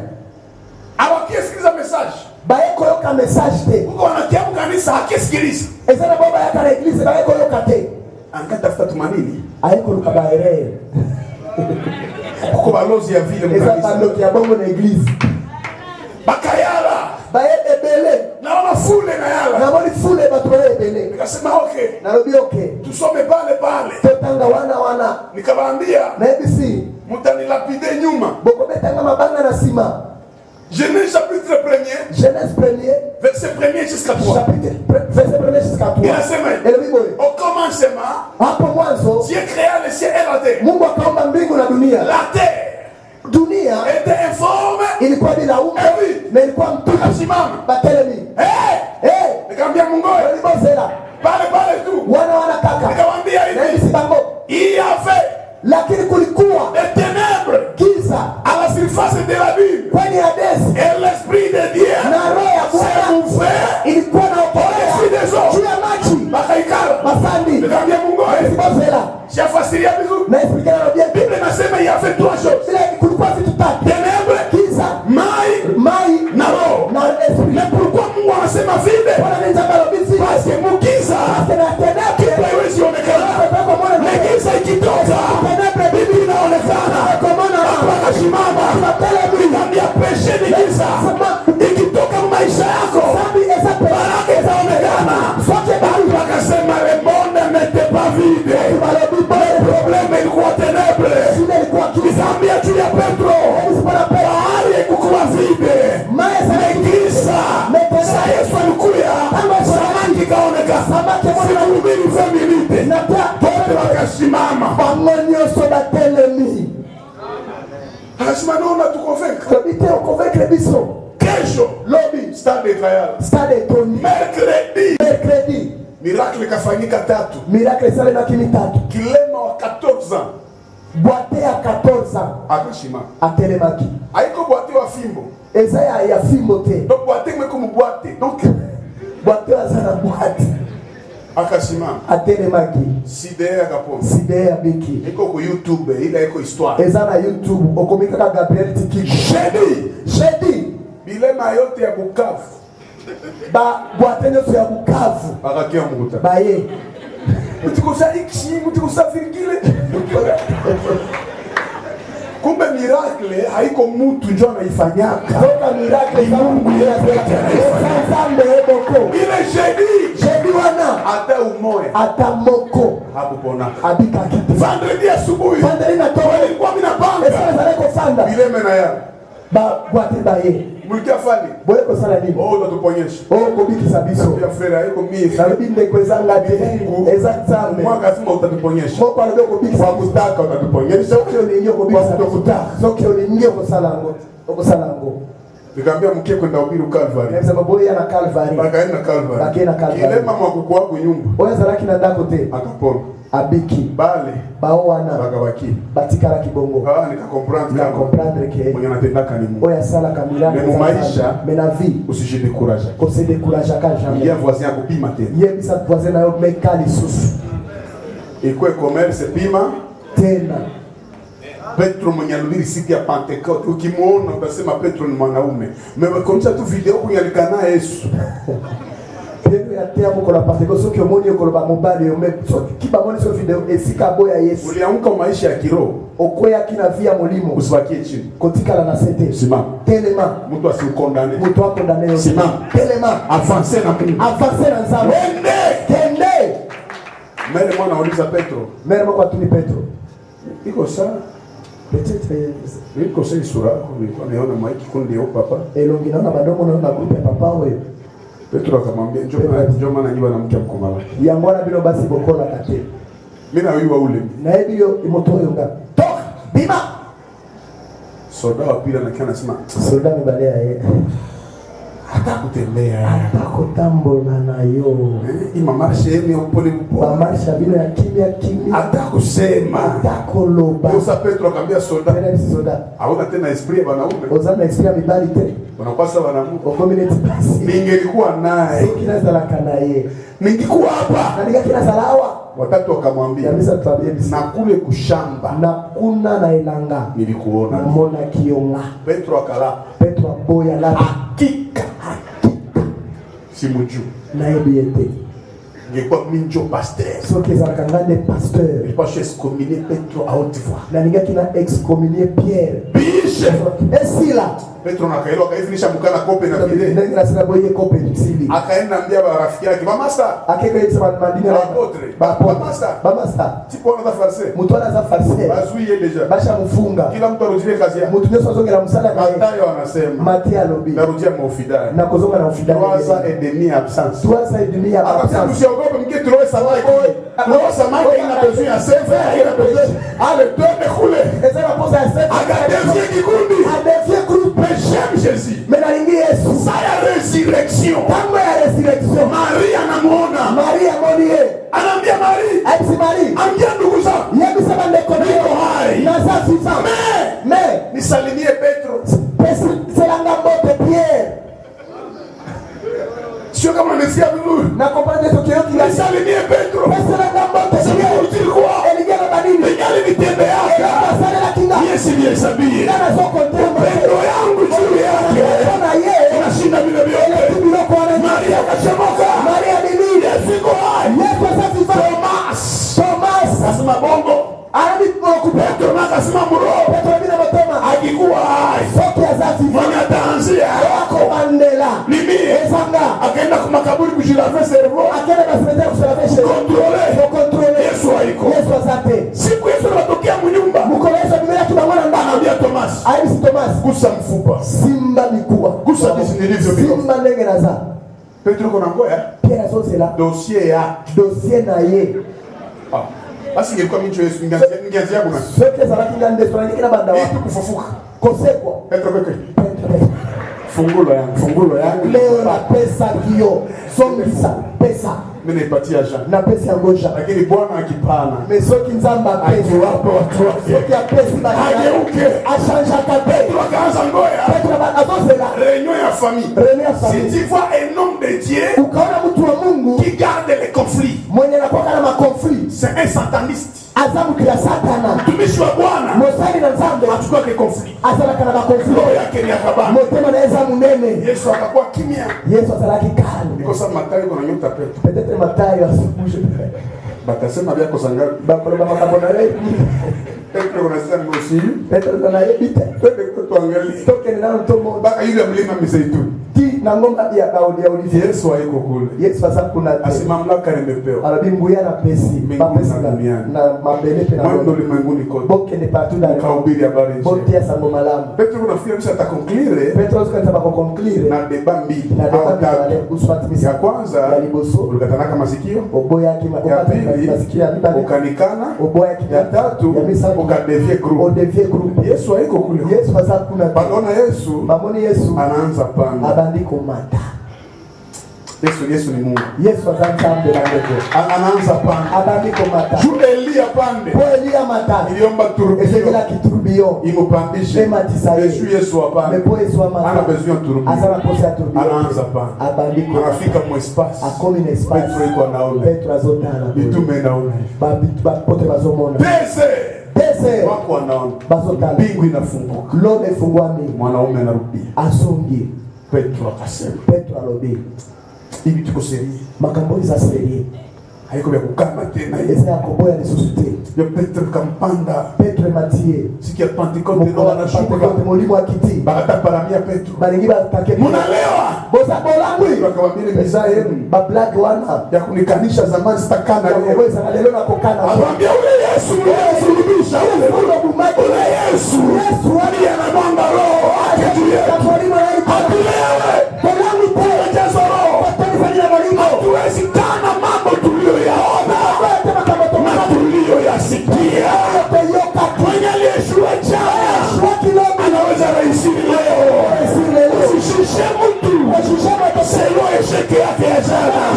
Awakisikiliza message. Baye koyoka message te. Uko wanakiamu kanisa hakisikiliza. Ezana baba yaka na église baye koyoka te. Ankatafuta tumanini. Ayeko luka baere. Kuko balozi ya vile Eza mkanisa. baloki ya bongo na église. Bakayala. Baye ebele. Naona fule na yala. Na moni fule batu baye ebele. Nikasema okay. Na lobi okay. Tusome pale. Totanga wana. Nikawaambia Na ABC. mutanilapide nyuma. Boko betanga mabanga na sima. Genèse chapitre 1er. Genèse 1er. Verset 1er jusqu'à 3. Chapitre verset 1er jusqu'à 3. Inasema Et le Bible. au commencement, Hapo mwanzo Dieu créa le ciel et la terre. Mungu akaumba mbingu na dunia. La terre Dunia était informe. ilikuwa bila umbo na ilikuwa mtupu. Akasimama. Batelemi. Hey! Nikamwambia Mungu, Walibozela. pale tu. Wana kaka. Nikamwambia Na hivi hivi. sibango. Il y avait Lakini kulikuwa des ténèbres giza à la surface de la Bible. kwenye Hadesi. Et l'esprit de Dieu Na roho ya s'est Bwana mouvé ilikuwa na au-dessus des juu eaux. ya maji. Bakaikala. Masandi. Nikamwambia Mungu, Walibozela. siafasiria vizuri. Na expliquer na bien. Bible inasema il y avait trois choses. Bila kulikuwa vitu tatu. Ténèbres, Giza, mai na roho. na esprit. Mais pourquoi Mungu anasema vile? Bwana ni jambo la bizi. Parce que mugiza Tena tenebre. kitu haiwezi onekana. Na giza ikitoka, Biblia inaonekana. Watu wakasimama. Nikamwambia peshe ni giza. Ikitoka maisha yako, baraka itaonekana. Watu wakasema le monde n'était pas vide. Le problème ilikuwa ténèbres. Nikamwambia juu ya Petro, bahari haikuwa vide. Giza. Sa Yesu alikuya, samaki kaonekana. Sikuhubiri feminite. Wote wakasimama. Bangonyonso batelemi. Akasema naona tukonvaincre. Tobite okonvaincre biso. Kesho lobi stade Israel. Stade Tony. Mercredi. Miracle ikafanyika 3. Miracle sale na kimi 3. Kilema wa 14 ans. Boite ya 14 ans. Akashima. Atelemaki. Haiko boite wa fimbo. Eza ya fimbo te. Donc boite mweko mboite. Donc boite azana boite. Akashima. Atelemaki. Sidea akapona. Sidea biki. Iko ku YouTube ile iko histoire. Eza na YouTube okomika ka Gabriel Tikiko. Jeudi. Bilema yote ya Bukavu. Ba boite nyoso ya Bukavu. Akakia Muguta. Baye. Mtikusa ikshi, mtikusa virgule. Kumbe miracle haiko mtu njoo anaifanyaka. Toka miracle Mungu Nzambe eboko. Ile jeudi wana hata umoya hata moko hakupona. abika kitu. Vendredi asubuhi. Vendredi na toa ilikuwa mimi napanga. Esa zaleko fanda. Bileme na ya. Ba boite baye. Mulkia fali. Boye ko sala nini? Oh tutuponyesha. Oh kobiki sabiso. Ya frère haiko mimi. Nabinde kwezanga de. Exactement. Mwaka sima utatuponyesha. Moko alobeko kobiki kwa kutaka utatuponyesha. Sokyo ni kobiki sabiso. Sokyo ni kosalango. Kosalango. Nikamwambia mkie kwenda ubiru Calvary. Nasema boye ana Calvary. Bakaenda Calvary. Bakaenda Calvary. Ile mama kuku wako nyumba. Oya zaraki na ndako te. Akapona. abiki bale baowana bagabaki batikala kibongo comprendre que mwenye anatendaka ni Mungu. oya sala kamila Mais maisha mena vie usije décourager. ko se décourager ka jamais. Il y a voisin yako pima tena. Yebisa voisin na yo mekali susu. Iko commerce pima tena. Petro mwenye alihubiri siku ya Pentecoste, ukimuona utasema Petro ni mwanaume. Mmekoncha tu video kunyalikana Yesu. Petro yatea mko la Pentecoste soki omoni ko ba mobali yo me soki kibamoni so video esika boya Yesu. Uliamka maisha ya kiroho. Okoya kina via molimo. Usibakie chini. Kotikala na sete. Simama. Telema. Mtu asikondane. Mtu akondane yo. Simama. Telema. Avance na Mungu. Avance na nzambe. Tende. Mele mwana uliza Petro. Mele mwana atuni Petro. Iko sawa. Peut-être niko sasa sura yako nilikuwa naona maiki kundi yo papa. Elongi naona madomo naona grupu ya papa wewe. Petro akamwambia njoo maana nyiwa na mke mkomala. Yangwana bilo basi bokola kate. Mimi na wewe ule. Na hiyo imotoyo nga. Toka bima. Soda wa pili anakiana anasema soda mbalea yeye. Hata kutembea. Hata kutambola nayo. Ima marsha yemi upole upole. Marsha bila ya kimya. Hata kusema. Hata koloba. Yosa Petro akamwambia soda. Tena si soda. Hauna tena esprit ya wanaume. Ozana esprit ya mibali tena. Unapasa wanaume. Community basi. Ningelikuwa naye. Kina zala kana yeye. Ningekuwa hapa. Na nikakina zalawa. Watatu wakamwambia. Kabisa tuambie bisi. Na kule kushamba. Na kuna na ilanga. Nilikuona. Mona kionga. Petro akala. Petro boya la. Hakika. Simuju. Na ebiete. Ngekwa minjo pasteur. Soki zakangande pasteur. Il pas excommunier Petro à haute voix. Na ningakina excommunier Pierre. Biche. Esila. Petro nakaelo akaifinisha mukana kope na bile. Ndengira sina boye kope msili. Akaenda mbia ba rafiki yake, "Mama sta." Akeka yitsa madina la apotre. Mama sta. Mama sta. Tipo na farse. Mutwana za farse. Bazuiye deja. Basha mfunga. Kila mtu arudie kazi yake. Mutu nyeso zongera musala na yeye. Matayo anasema. Matia lobi. Narudia maofidari. Na kozonga na ofidari. 3 ans et demi absence. 3 ans et demi absence. Akasema msiogope mke tuloe samaki. Tuloe samaki ina besoin ya seva, ina besoin. Ale twende kule. Ezema posa ya seva. Akadefie kikundi. Adefie groupe. J'aime Jésus. Menalingi Yesu. Ça ya résurrection. Tango ya resurrection. Maria anamuona. Maria monie. Anaambia Maria. Aisi Maria. Ambia ndugu zangu. Yebi sema ndeko niko hai. Na sasa sasa. Mais nisalimie Petro. Pesi selanga mbote Pierre. Sio kama nimesikia vizuri. Na comprendre ce que yote nisalimie Petro. Pesi selanga mbote Pierre. Ulikuwa. Eligana badini. Ningali nitembea. Sasa la kinga. Yesu ndiye sabie. Kana soko tembo. Petro yangu juu yake. Ona yeye. Unashinda vile vile. Bila kuona Maria akachomoka. Maria bibi. Yesu iko hai. Yesu sasa Thomas. Nasema bongo. Arabi kwa Petro nakasema muro. Petro bila motema. Akikuwa hai. Soki azazi. Mwana tanzia. Wako Mandela. Nimi. Ezanga. Akaenda kwa makaburi kujilaza servo. Akaenda basi kusalafisha. Contrôler. Yesu haiko. Yesu asante. Siku Yesu anatokea mnyumba. Mkoleza Biblia kibangona ndani. Anambia Thomas. Aisi Thomas. Gusa mfupa. Simba mikuwa. Gusa jinsi nilivyo. Simba ndege naza. Petro kona ngoya. Pierre asosela. Dossier na ye. Ah. Basi ngekuwa mincho Yesu ngianzia kuna. Sote salaki ngande swali kina banda wa. Yesu kufufuka. Kosekwa. Petro peke. Fungulo yangu. Leo na pesa hiyo. Songisa pesa. Mimi naipatia Jean. Na pesa ya ngosha. Lakini Bwana akipana. Mesoki nzamba pesa wapo watu wake. Soki ya pesa bana. Ageuke. Ashanja kabe. Petro akaanza ngoya. Petro azosela. Réunion ya famille. Si tu vois un homme de Dieu. Ukaona mtu wa Mungu qui garde les conflits. Mwenye anakuwa na makonflit. C'est un sataniste. Azamu kila satana. Mtumishi wa Bwana. Mosali na nzambe. Achukua ke conflit. Azala kana makonflit. Roho yake ni akabana. Motema na eza munene. Yesu akakuwa kimya. Yesu asalaki kalme. Niko sasa Mathayo kuna nyota Petro. Peut-être Mathayo asibuje. Batasema bia kosangali. Bakolo bamakabona leo. Petro kuna sasa ngosi. Petro na yebite. Petro tuangalie. Toke na ntomo. Baka yule mlima Mizeituni. Ti na ngomba ya kaudi ya ulizi. Yesu haiko kule. Yesu sasa kuna asimamlaka nimepewa. Anabinguya na pesi. Bapesi na mabele pena. Mwendo ulimwenguni kote. Boke ni partout dans le kahubiri habari njema. Bote ya sango malamu. Petro unafikiri msha atakonklire. Petro sikataka kukonklire. Na deba mbili. Na deba mbili. Uswati ya kwanza. Ya liboso. Ulikatanaka masikio. Oboya kima. Ya pili. Masikio ya bibane. Ukanikana. Oboya kima. Ya tatu. Ya misa. Ukadevie group. Odevie group. Yesu haiko kule. Yesu sasa kuna. Badona Yesu. Mamoni Yesu. Anaanza panda. Abandiko mata. Yesu ni Mungu. Yesu azambe na ndeko. Anaanza pande. Abamiko mata. Ju Elia pande. Po Elia mata. Iliomba turubio. Ezekela kiturubio. Imupandishe. Yesu apande. Mepo Yesu amata. Ana besoin turubio. Azana posa turubio. Anaanza pande. Abandiko. Anafika mu espace. Akomi na espace. Petro iko anaona. Petro azotana. Bitume naona. Ba pote bazomona. Pese. Wako anaona. Bazotana. Mbingu inafunguka. Lode fungwami. Mwanaume anarudia. Asongi. Petro akasema. Petro alobi. Hivi tuko seri. Makamboni za seri. Haiko vya kukama tena. Esa yakoboya ni susute. Yo Petro kampanda. Petro matie. Siku ya Pentecoste ndio anashuka. Molimo akiti. Bakataparamia Petro. Balingi batake. Munalewa. Bosa bolangwi. Wakamwambia pesa yenu. Ba black wana. Ya kunikanisha zamani sitakana leo. Yaweza na leo na kokana. Akamwambia ule Yesu sulubisha ule bumaji ule Yesu. Yesu aliye na mwanga roho wake juu yetu. Hatulewe. Bolangwi pole jazo roho. Hatuwezi kana mambo tuliyoyaona. Na tuliyoyasikia. Mwenye aliyeshua jana anaweza raisi leo. Usishushe mtu. Selo esheke yake ya jana.